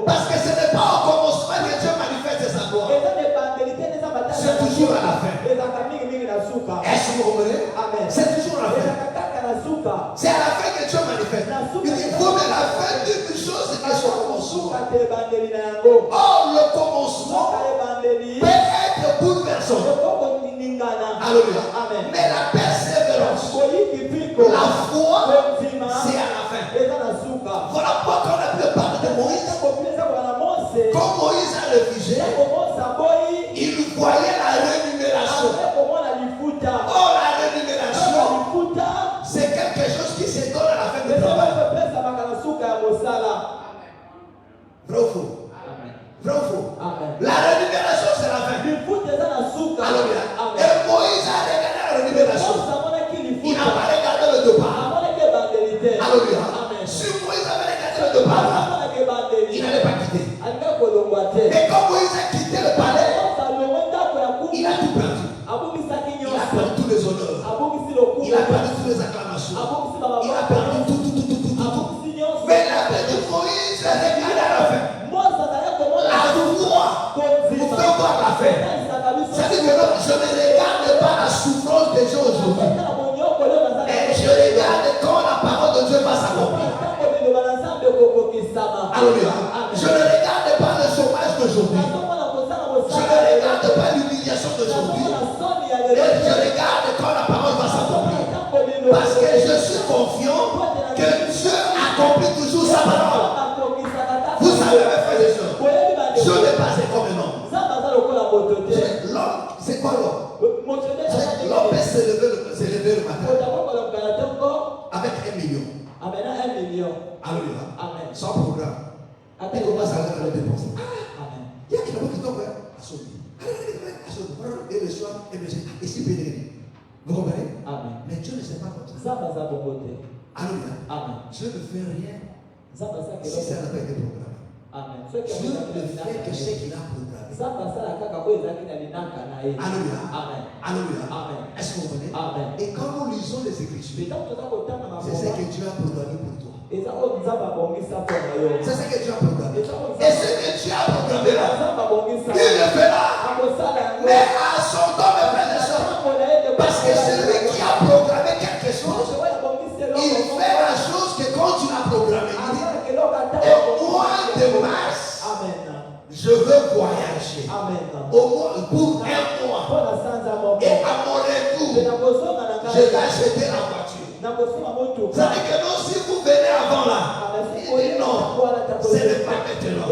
Parce que ce n'est pas au commencement que Dieu manifeste sa gloire. C'est toujours à la fin. Est-ce que vous comprenez? C'est toujours à la fin. C'est à la fin que Dieu manifeste. Il faut que la fin d'une chose que son commencement. Or, le commencement peut être bouleversant. Alléluia. Mais la persévérance, la foi, c'est à la fin. Voilà pourquoi on a pu parler de Moïse. Quand Moïse a réfugié, il voyait la rémunération. Or, la rémunération, c'est quelque chose qui se donne à la fin du travail. Vrai ou faux? Vrai ou faux? La rémunération, c'est la fin. Alléluia. Et Moïse a regardé la rémunération. Il n'a pas regardé le départ. Alléluia. Si Moïse avait regardé le départ, il n'allait pas quitter. Et quand Moïse a quitté le palais, il a tout perdu. Il a perdu tous les honneurs. Il a perdu toutes les acclamations. Il a perdu tout. Mais la paix de Moïse regarde à la fin. La foi vous fait voir la fin. Ça dit que non, je ne regarde pas la souffrance des gens aujourd'hui. Mais je regarde quand la parole de Dieu va s'accomplir. Alléluia. Je ne regarde pas le chômage d'aujourd'hui. Je ne regarde pas l'humiliation d'aujourd'hui. Mais je regarde quand la parole va s'accomplir. Parce que je suis confiant que Dieu accomplit toujours sa parole. Vous savez, mes frères et sœurs, Dieu n'est pas comme un homme. L'homme, c'est quoi l'homme? L'homme peut s'élever le matin avec 1 million. 1 million. Alléluia. Amen. Sans programme. Il commence à aller dépenser. Amen. Il y a quelqu'un qui tombe à son lit. Et le soir, et le soir, et si béni. Vous comprenez? Amen. Mais Dieu ne sait pas comme ça. Zamba za bongote. Alléluia. Amen. Dieu ne fait rien Zamba za si ça n'a pas été programmé. Amen. Dieu ne fait que ce qu'il a programmé. Zamba za la kaka kwa ezaki na linaka na ye. Alléluia. Amen. Alléluia. Amen. Est-ce que vous comprenez? Amen. Et quand nous lisons les Écritures, Bitango toza kotanga c'est ce maboba. que Dieu a programmé pour toi. Eza o nzamba bongisa pona yo. C'est ce que Dieu a programmé. Eza o Et ce que Dieu a programmé là, nzamba bongisa. il le fera. Akosala yango. Mais à son temps, mes frères et sœurs, parce que celui qui a programmé quelque chose, il fait la chose que quand tu l'as programmé. Il dit, et au mois de mars, Amen. je veux voyager. Amen. Au moins pour un mois. Pona sanza moko. Et à mon retour, je vais acheter la voiture. Vous savez que non, si vous venez avant là, il dit non, ce n'est pas maintenant.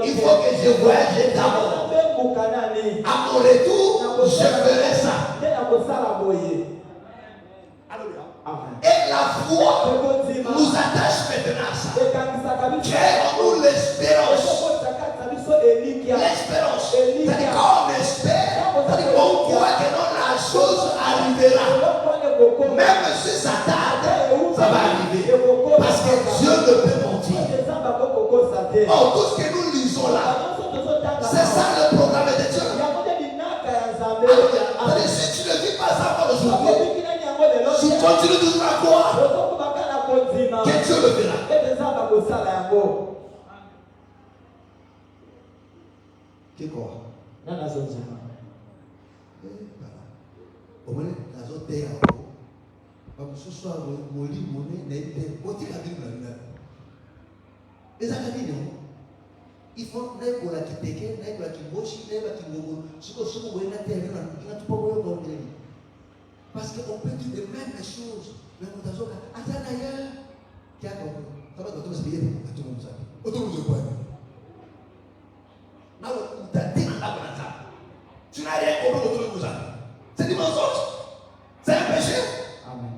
Il faut que je voyage d'abord. À mon retour, je ferai ça. Et la foi nous attache maintenant à ça. Créons-nous l'espérance. L'espérance. C'est-à-dire quand on espère, c'est-à-dire qu'on croit que non, la chose arrivera. Même si ça tarde, ça va arriver. Parce que Dieu ne peut mentir. Oh, tout ce que nous lisons là, c'est ça le programme de Dieu. C'est-à-dire, si tu ne vis pas ça pour aujourd'hui, tu continues toujours à croire que Dieu le verra. Qui croit? Au moins, dans notre terre, ce soir, on lit monnaie, on dit la Bible. Les académies, il faut que nous la kiteke, nous la kimoshi, nous la kimomo, ce que nous voyons dans la terre, nous n'avons pas voulu. Parce qu'on peut dire les mêmes choses, mais nous avons dit, attends d'ailleurs, qui a compris? Ça va être se payer pour tout le monde. Tout le monde se voit. Tu n'as rien compris de tout le monde. C'est du mensonge. C'est un péché. Amen.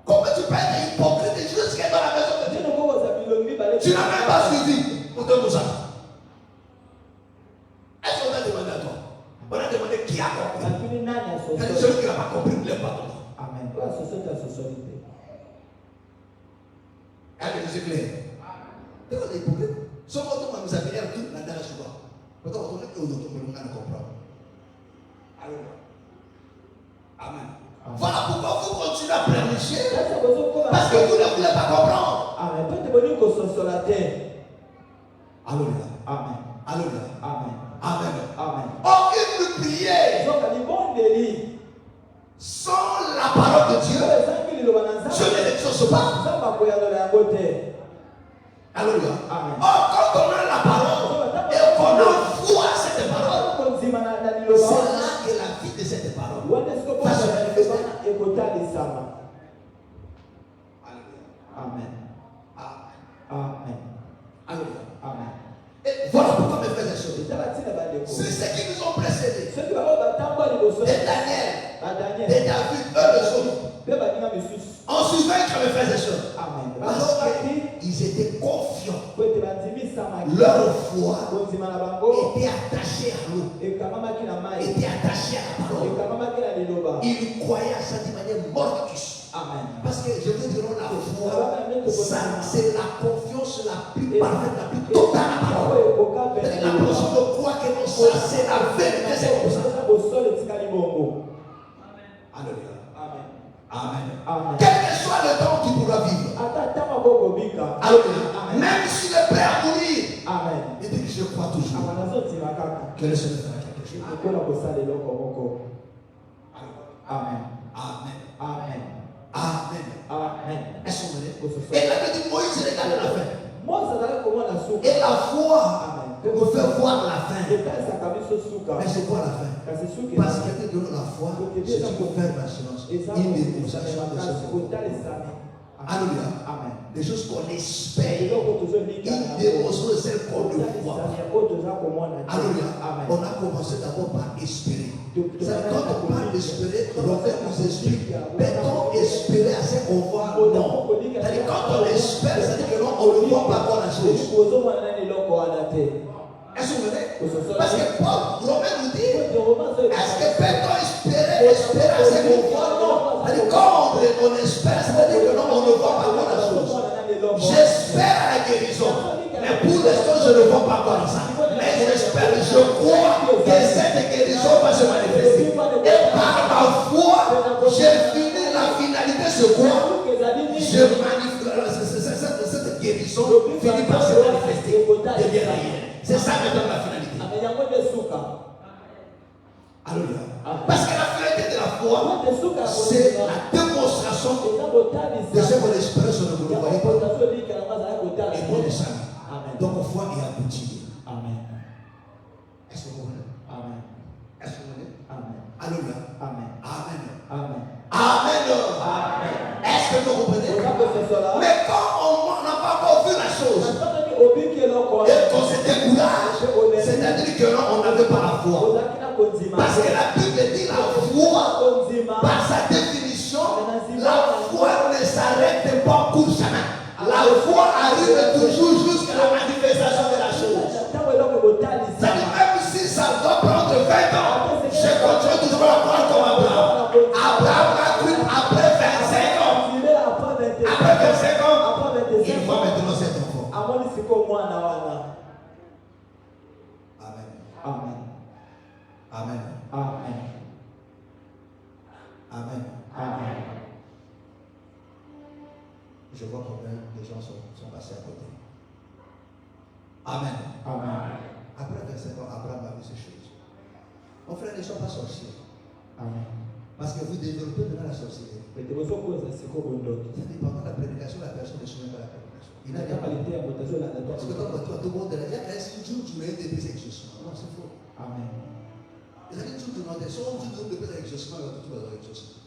Comment tu peux être hypocrite et jusqu'à dans la maison de Dieu? Tu n'as même pas suivi pour te mousser. Est-ce qu'on a demandé à toi? On a demandé qui a compris. C'est celui qui n'a pas compris, ne l'aime pas ton nom. Amen. C'est clair. Tu es hypocrite. Son autre nous a fait tout la dernière fois. Pourtant, on a dit aux autres, on a compris. Amen. Voilà pourquoi vous continuez à planifier. Parce que vous ne voulez pas comprendre. Alléluia. Amen. Alléluia. Amen. Amen. Amen. Or, une prière sans la parole de Dieu, Dieu ne l'exauce pas. Alléluia. Amen. Or, quand on a la parole et qu'on envoie cette parole, c'est là que la vie de cette parole va se manifester. Amen. Amen. Alléluia. Amen. Et voilà pourquoi mes frères et sœurs, c'est ceux qui nous ont précédés. Et Daniel, et David, eux les autres, en suivant mes frères et sœurs. Amen. Parce qu'ils étaient confiants. Leur foi était attachée à l'eau. Était attachée à la parole. Ils croyaient à ça d'une manière mortus. Amen. Parce que je veux dire, la foi, c'est la confiance la plus parfaite, la plus totale à la parole. La personne ne croit que non, ça c'est la vérité, c'est comme ça. Alléluia. Amen. Amen. Amen. Quel que soit le temps qu'il pourra vivre. Alléluia. Même s'il est prêt à mourir. Amen. Il dit que je crois toujours que le Seigneur fera quelque chose. Amen. Amen. Amen. Amen. Amen. Est-ce que vous voulez? Et là, il dit Moïse regarde la fin. Et la foi nous fait voir la fin. Mais c'est quoi la fin? Parce qu'il te donne la foi, c'est tu peux faire l'assurance. Une démonstration de ce Alléluia. Amen. Des choses qu'on espère. eloko tozolinga Une démonstration de celle qu'on ne voit pas. oyo toza komona te. Alléluia. Amen. On a commencé d'abord par espérer. C'est quand on parle d'espérer, Romain nous explique. Peut-on espérer à ce qu'on voit? Non. C'est-à-dire quand on espère, c'est-à-dire que non, on ne voit pas encore la chose. ozomona nani eloko wana te. Est-ce que vous voyez? Parce que Paul, Romain nous dit, est-ce que peut-on espérer à ce qu'on voit? Non. C'est-à-dire quand on espère, c'est-à-dire que non, on ne voit pas encore la chose. J'espère à la guérison. Mais pour l'instant, je ne vois pas encore ça. Mais j'espère, je crois que cette guérison va se manifester. Et par ma foi, j'ai fini la finalité, c'est quoi? Je manifeste, cette guérison finit par se manifester, devient réelle. C'est ça maintenant la finalité. Alléluia. Parce que la finalité de la foi, c'est la démonstration de ce qu'on espère sur le boulot. Et pour le salut. Donc, foi est aboutie. Amen. Est-ce que vous voulez? Amen. Est-ce que vous voulez? Amen. Alléluia. Amen. Amen. Amen. Amen. Amen. Est-ce que vous comprenez? Mais quand on n'a pas encore vu la chose et qu'on se décourage, c'est-à-dire que non, on n'avait pas la foi. Parce que la Bible dit la foi, par sa définition, la foi ne s'arrête pas pour jamais. La foi arrive toujours jusqu'à la manifestation de la chose. C'est-à-dire même si ça doit prendre 20 ans, je continue toujours à croire comme Abraham. Abraham a cru après 25 ans. Après 25 ans, il voit maintenant cet enfant. Amen. Amen. Amen. Amen. Amen. Amen. Je vois combien de gens sont passés à côté. Amen. Amen. Après 25 ans, Abraham a vu ces choses. Mon frère, ne sois pas sorcier. Amen. Parce que vous développez maintenant la sorcellerie. Mais tu veux quoi ça c'est quoi bon d'autre? C'est-à-dire pendant la prédication, la personne ne se souvient pas de la prédication. Il a Il n'a pas dit été à votation là parce que quand tout le monde est là, il y a un jour tu m'as été des exaucements. Non, c'est faux. Amen. Il a dit tout le monde est soit tu dois des exaucements, ou tu vas avoir exaucement.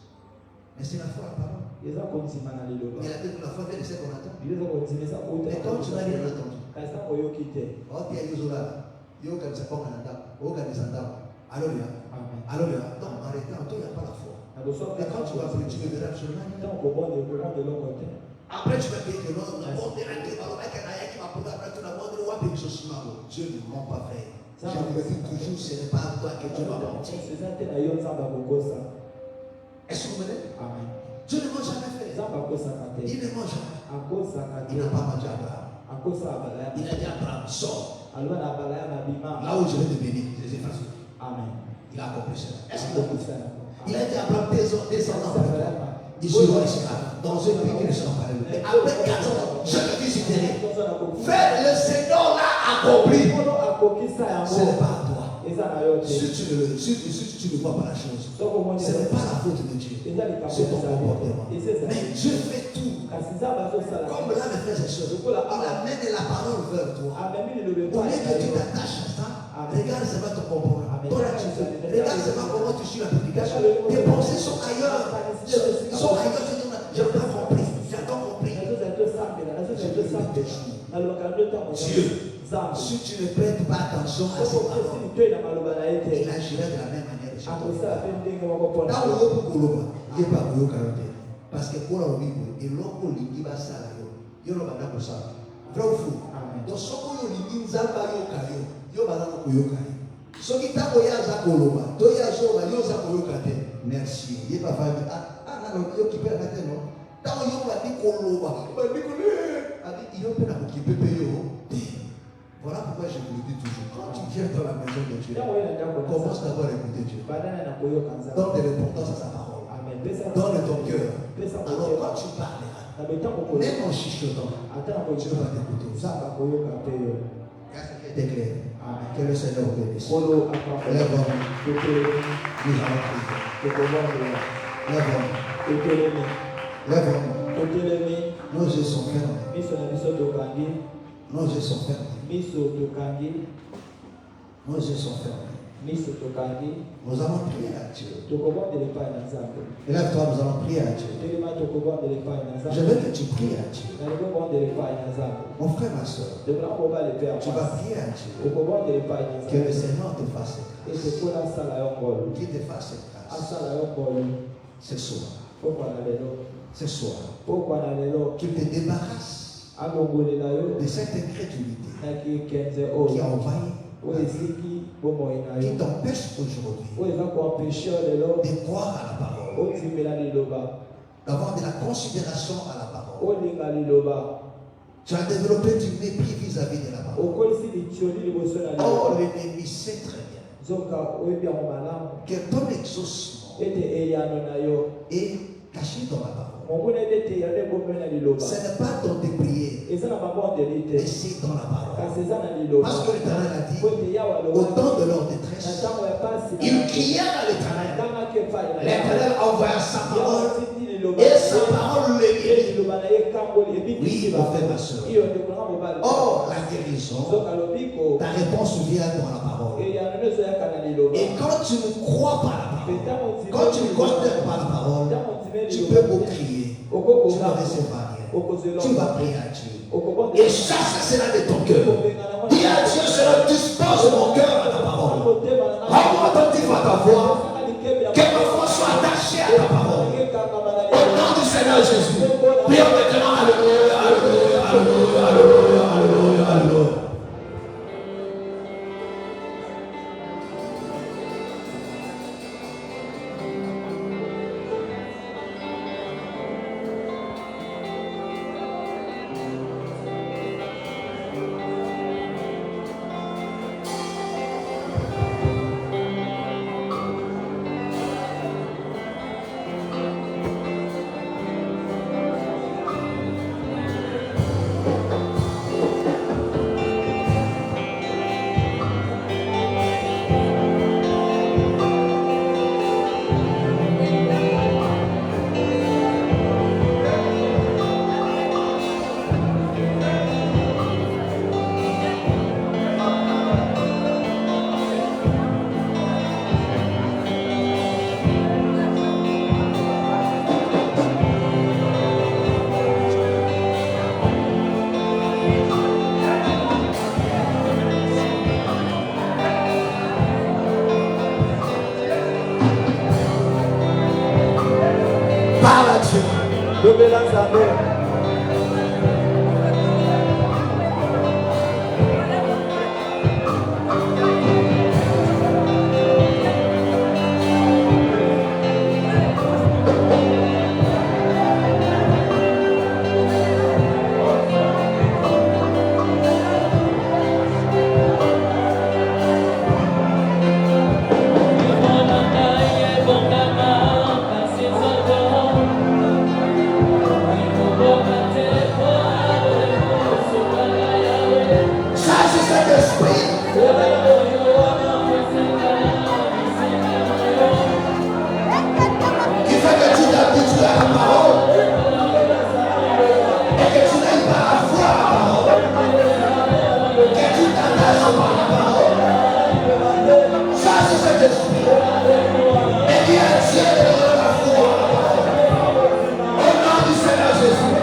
Mais c'est la foi, la parole. Il a continué à aller là. Il a dit que la foi vient de ce qu'on attend. Il a continué ça pour Mais quand tu n'as rien entendu, quand ça pour yo quitter. oh, tu as eu Zola, yo comme ça, comme un attend, oh, comme des attends. Alléluia. Amen. Alléluia. Donc, en arrêtant, toi, il n'y a pas la foi. Mais quand tu vas prier, tu ne verras absolument rien. Tant qu'on voit de l'autre côté. Après, tu vas dire que non, la mort est rentrée, qui m'a posé après tout la mort de roi, Dieu ne ment pas, frère. Je le dis toujours, ce n'est pas à toi que Dieu va mentir. Est-ce que vous voulez? Amen. Dieu ne ment jamais, frère. Il ne ment jamais. Il n'a pas menti à Abraham. Il a dit à Abraham, sors. Là où je vais te bénir, je les efface. Amen. Il a accompli cela. Est-ce qu'il a accompli cela? Il a dit à Abraham, descendants après toi. Ils seront esclaves dans un pays qui ne sera pas eux. Mais après 4 ans, je te visiterai. Frère, le Seigneur l'a accompli. Ce n'est pas à toi. Si tu ne vois pas la chose, ce n'est pas la faute de Dieu. C'est ton comportement. Mais Dieu fait tout. Comme là, mes frères et sœurs, il amène la parole vers toi. Au lieu que tu t'attaches à ça, regarde seulement ton comportement. Ton attitude. Regarde seulement comment tu suis la prédication. Tes pensées sont ailleurs. J'ai pas compris. J'ai pas compris. Dieu, si tu ne prêtes pas attention à ces paroles, il agirait de la même manière de chez toi. Là où il n'y a pas de caractère. Parce que pour la Bible, il y a un va ça. Il y a un ça. Vrai ou faux? Donc, ce qu'on dit, Nzamba yokayo, yo balana koyokai. Ce qui t'a koya za koloba, to ya zo ba yo za koyokate. Merci. Il pas va non yo qui peut arrêter non. Tant yo ba di koloba, ba di kolé. Abi yo peut na qui peut yo. Voilà pourquoi je vous le dis toujours. Quand tu viens dans la maison de Dieu, commence d'abord à écouter Dieu. Donne de l'importance à sa parole. Donne ton cœur. Alors quand tu parleras, même en chuchotant, Dieu va t'écouter. C'est clair. Que le Seigneur vous bénisse. Lève-moi. Nous allons prier. Lève-moi. Nos yeux sont fermés. Nos yeux sont fermés. Nos yeux sont fermés. miso tokangi Nous allons prier à Dieu. tokobondela epai na nzambe Élève-toi, nous allons prier à Dieu. telema tokobondela epai na Je nzambe veux que tu pries à Dieu. nalingi obondela epai na nzambe Mon frère, ma soeur, tokona kobala epai ya tu vas pasi prier à Dieu. okobondela epai na Que le nzambe Seigneur te fasse ete grâce. mpona asala yo ngolu Qu'il te fasse grâce asala yo ngolu ce soir. pokwa na lelo Ce soir. pokwa na lelo Qu'il te débarrasse alongolela yo de cette incrédulité na kikenze qui oyo a envahi, oyo esiki bomoi na qui yo t'empêche aujourd'hui oyo eza koampeshe yo lelo de croire à la parole, otimela liloba d'avoir de la considération à la parole. olinga liloba Tu as développé du mépris vis-à-vis de la parole. okolisi litioli liboso na Oh, liloba l'ennemi sait très bien nzoka oyebi yango malamu que ton exaucement ete eyano na yo est caché dans la parole. monguna ebe ete eyano ebomoi na liloba Ce n'est pas dans tes prières, eza na mabondeli te mais c'est dans la parole. kasi eza na liloba Parce que l'Éternel a dit, po ete yawe au alobaki temps de leur na détresse, ntango ya pasi ils crièrent à l'Éternel. atangaki epai na L'Éternel envoya sa yawe parole atindi liloba et sa parole les ye guérit. liloba na ye kamboli ebikisi Oui, mon frère, ma soeur. iyo ndekolanga mobali Or, la guérison, nzoka lobiko ta réponse vient dans la parole. eyano nyonso eyaka na liloba Et quand tu ne crois pas la mpe parole, ntango quand tu ne considères pas la parole, ntango ndimeli tu liloba peux beau crier, tu ne okokola recevras rien. okozela Tu vas prier à Dieu. okobondela Et chasse cela de ton cœur. Dis à Dieu, Seigneur, dispose mon cœur à ta parole. Rends-moi attentif à ta voix. Que ma foi soit attachée à ta parole. Au nom du Seigneur Jésus. Prions maintenant. Alléluia, alléluia, alléluia, alléluia, alléluia, alléluia. Parle à Dieu. lobela nzambe Chasse cet esprit qui fait que tu t'habitues à la parole et que tu n'aimes pas la foi à la parole, que tu t'attaches pas à la parole. Chasse cet esprit et dis à Dieu de donner la foi à la parole. Au nom du Seigneur Jésus.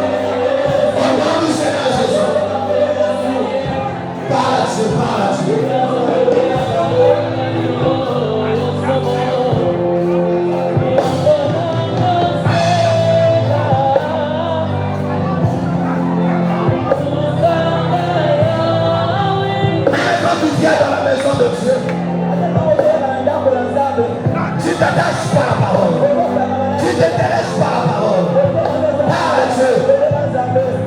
Au nom du Seigneur Jésus. Parle à Dieu, parle à Dieu. Quand tu viens dans la maison de Dieu, tu t'attaches pas à la parole. Tu ne t'intéresses pas à la parole. Parle à Dieu.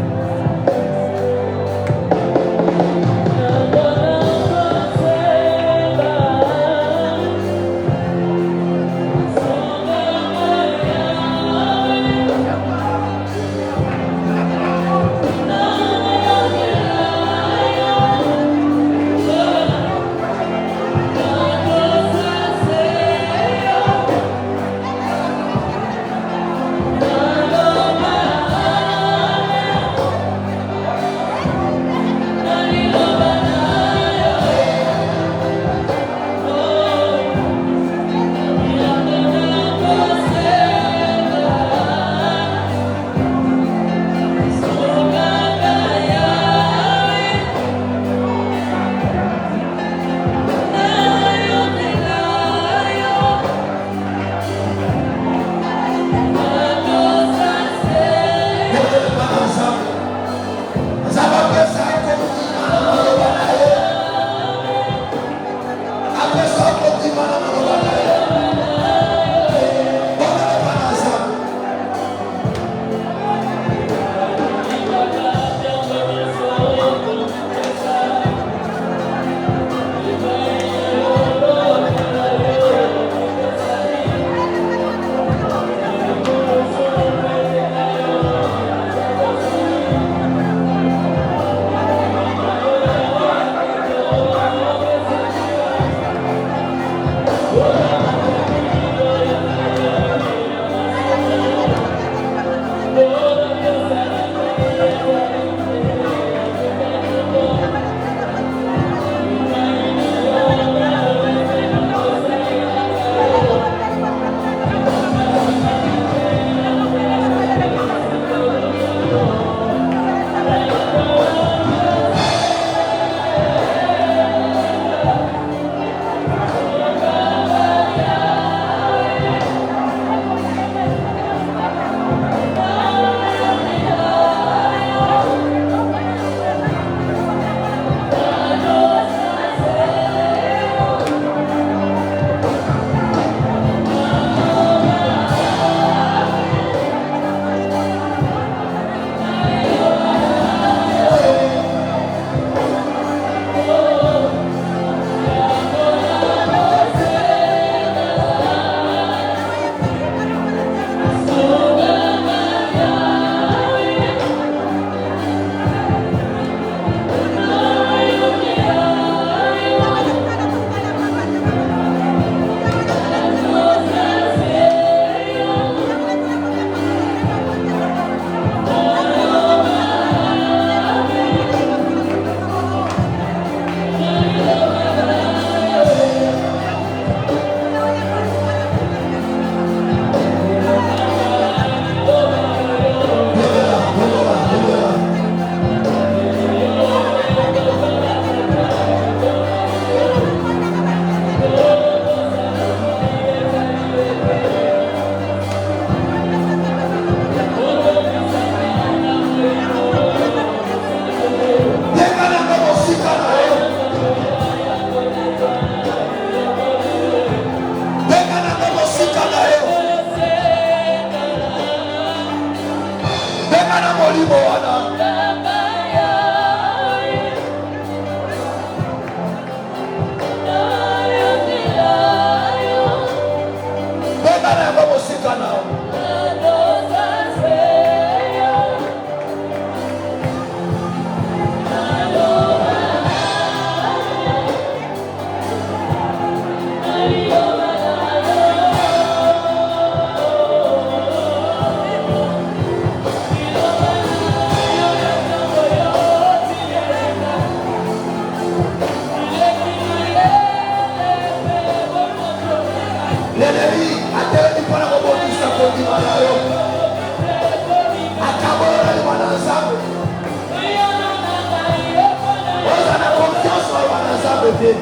te.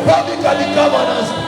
Babika likama na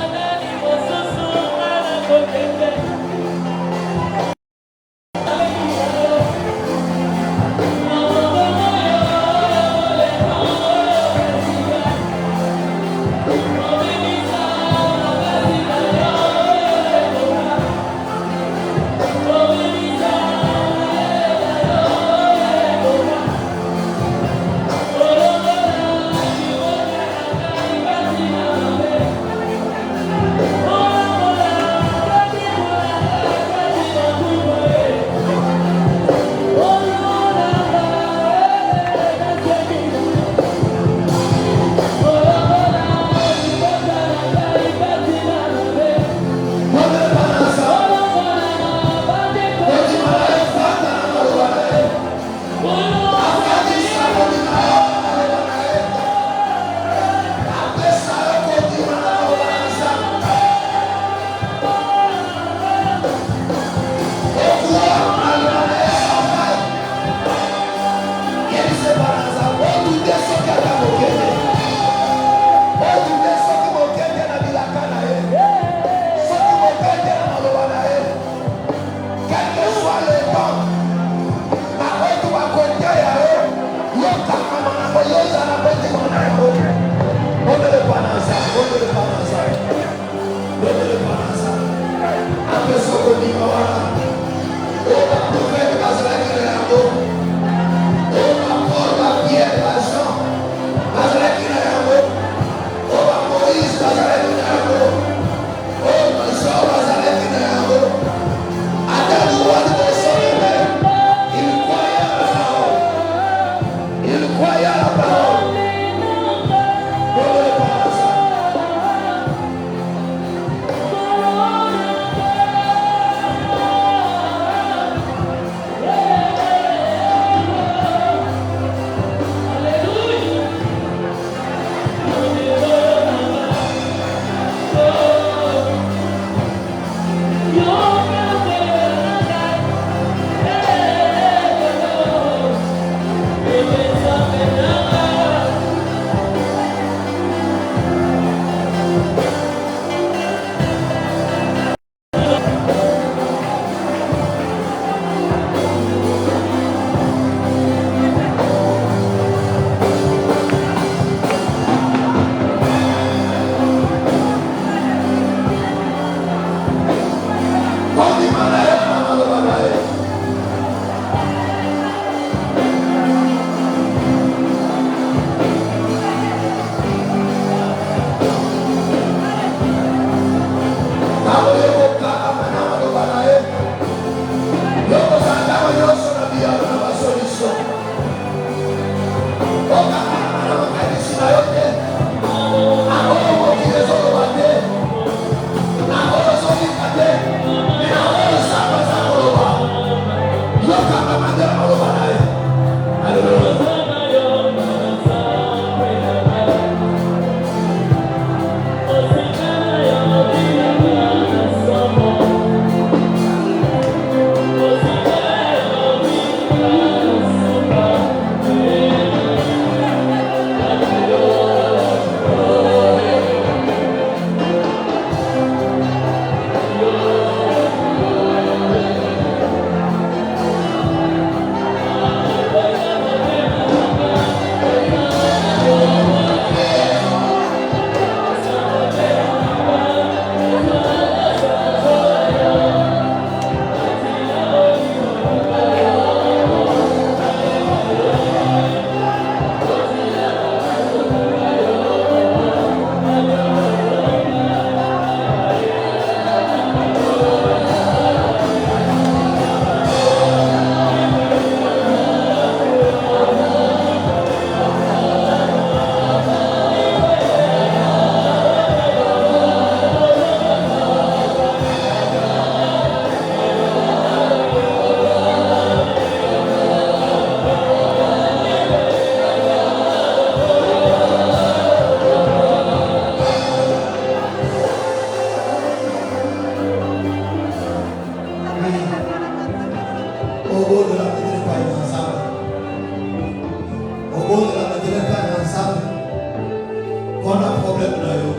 problème na yo.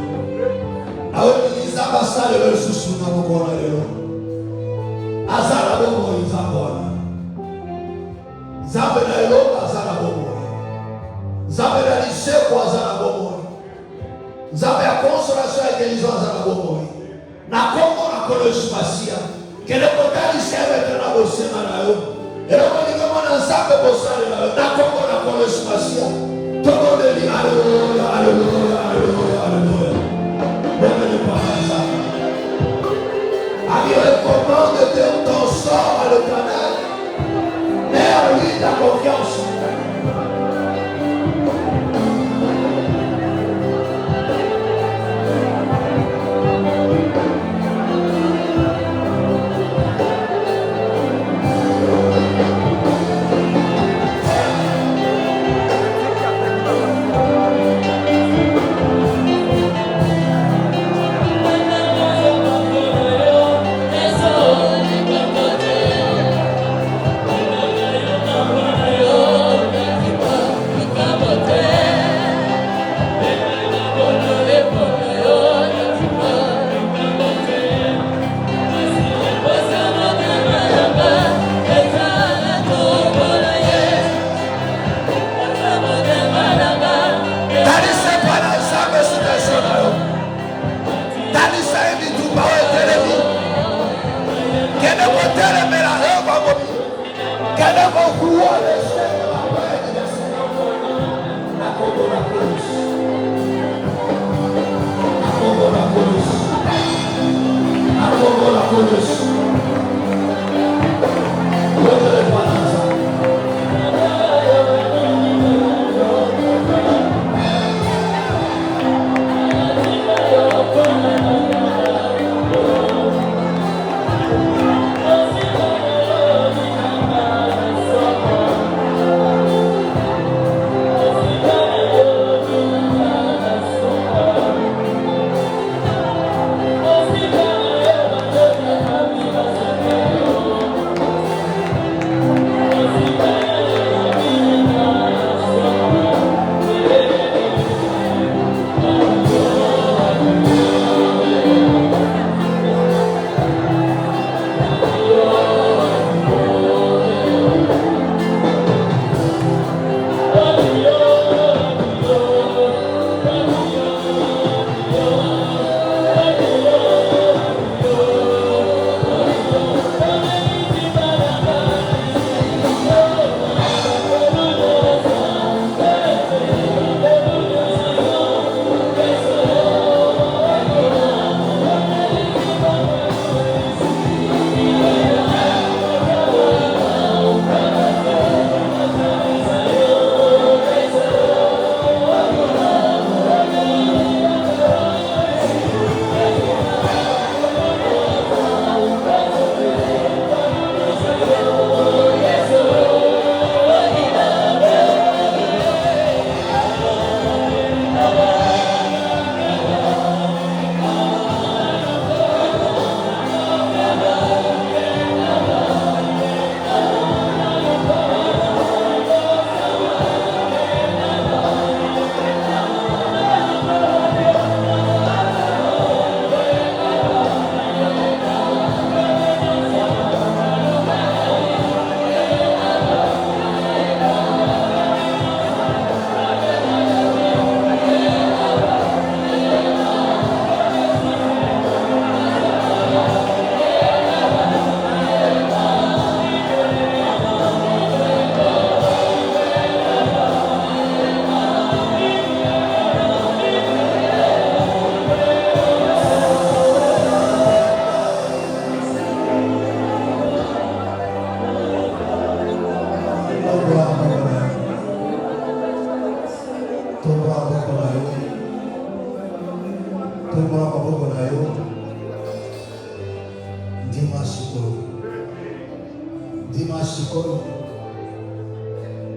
Aokiza basale le susu na bokona lelo. Azala bomo izabona. Zabe na lelo azala bomo. Zabe na liseko azala bomo. Zabe ya consolation et guérison azala bomo. Na kongo na koloshi masia. Kele kotali sebe na bosema na yo. Ero ni kama na zabe bosale na yo. Na kongo na koloshi masia. Todo le di alléluia, alléluia, alléluia, alléluia. Même le parasat. Dieu recommande ton sort à l'Éternel. Mets en lui ta confiance.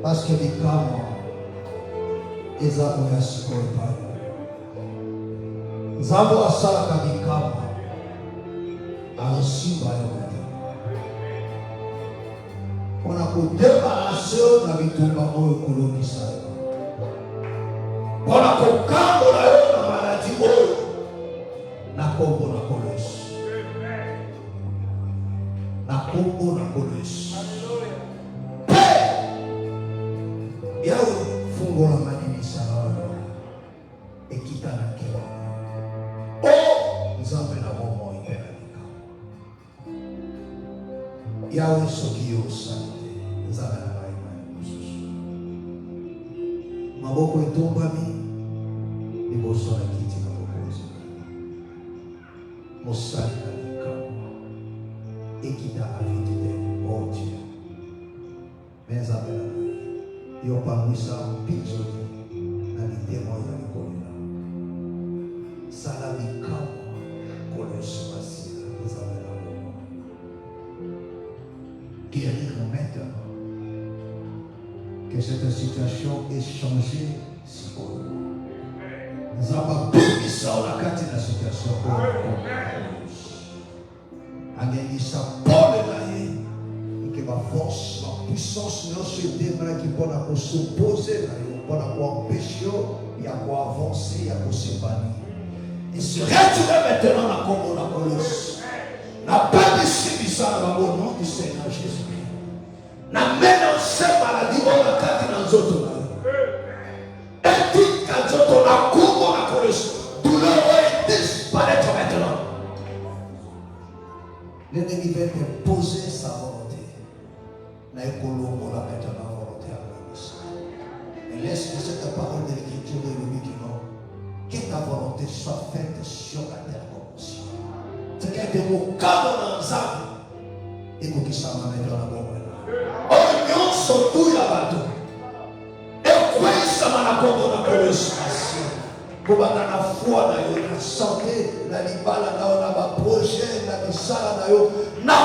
Parce que les camps, ils ont eu un secours. Zabo asala kabikama anashimba yote. Unakudebarasio na vitumba moyo kulobisa. Unakukambo na yo na kombo na kolos. Na kombo na kolos. Yawe fungo la madinisa ekita na kewa. Oh, nzambe na momo ipelalika. Yawe soki yo sante, nzambe na maimani mususu. Maboko etombami, liboso na kiti na bokozi. Mosali na likamo, ekita avitide, oh Dieu. Nzambe na maimani. Yo pamwisa mpizoli na mitemo ya likolela. Sala mikamo koleso basila nzambe na momo. Guérir maintenant. Que cette situation ait changé psychologiquement. Nzamba bimisa la kati na situation angengisa pole na ye. Que ma force, ma puissance ne se démarre qui pour s'opposer pour empêcher, il y a pour avancer, il y a pour s'épanouir. Et se retirer maintenant la combo la colosse. N'a pas de subissant au nom du Seigneur Jésus. N'a même cette maladie on a quatre dans les autres. Et dit quand on a combo la colosse, douleur va disparaître maintenant. L'ennemi va imposer sa volonté. Et laisse que cette parole de l'écriture de l'Écriture, que ta volonté soit faite sur la terre comme au ciel. C'est qu'il y a des mots comme dans les arbres. Et pour qui ça m'a mis dans la bombe. Oh, nous sommes tous les bateaux. Et quoi ça m'a mis dans la bombe. Pour la foi, la santé, la libala, la projet, la misala, la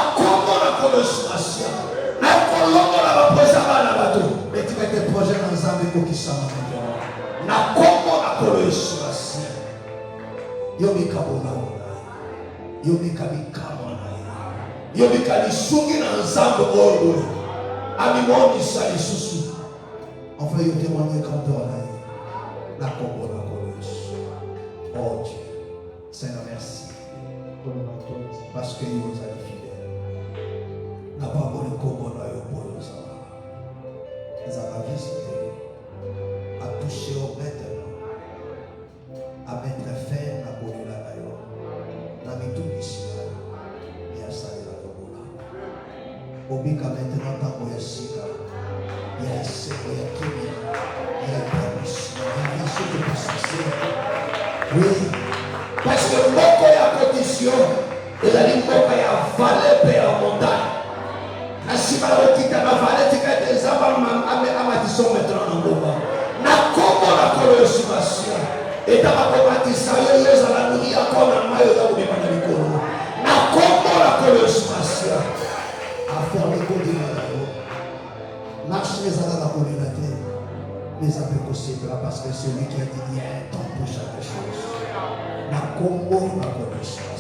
consommation. Mais tu mets tes projets dans les âmes qui sont na kombo na koleso basi. Yomi kabona. Yomi kabikamona. Yomi kalisungi na nzambe oyo. Ami moni sali susu. Enfin, yo témoigner quand on a na kombo na koleso. Oh Dieu. Seigneur, merci. Parce que vous êtes fidèle. Na parole de kombo na yo pour nous. Nous avons visité, à toucher au maître, à mettre fin à la boule de la naïo, à mettre tout ici, et à saluer la boule. Obika maintenant, tant qu'on est ici, il y a un secret, il y a qui, il y a un permis, il y a un vision de puissance. Oui, parce que beaucoup y a condition, et la ligne beaucoup y a valeur et en montagne. Si ma roquita ma valette que des abamans amatisson maintenant en boba. Na kombo la colossation. Et dans ma comatissa, les à la nourrir comme un maillot dans le manabicolo. Na kombo la colossation. À faire les côtés de la roue. Marche les à la colonate. Les appels possibles parce que celui qui a dit il y a un temps pour chaque chose. Na kombo la colossation.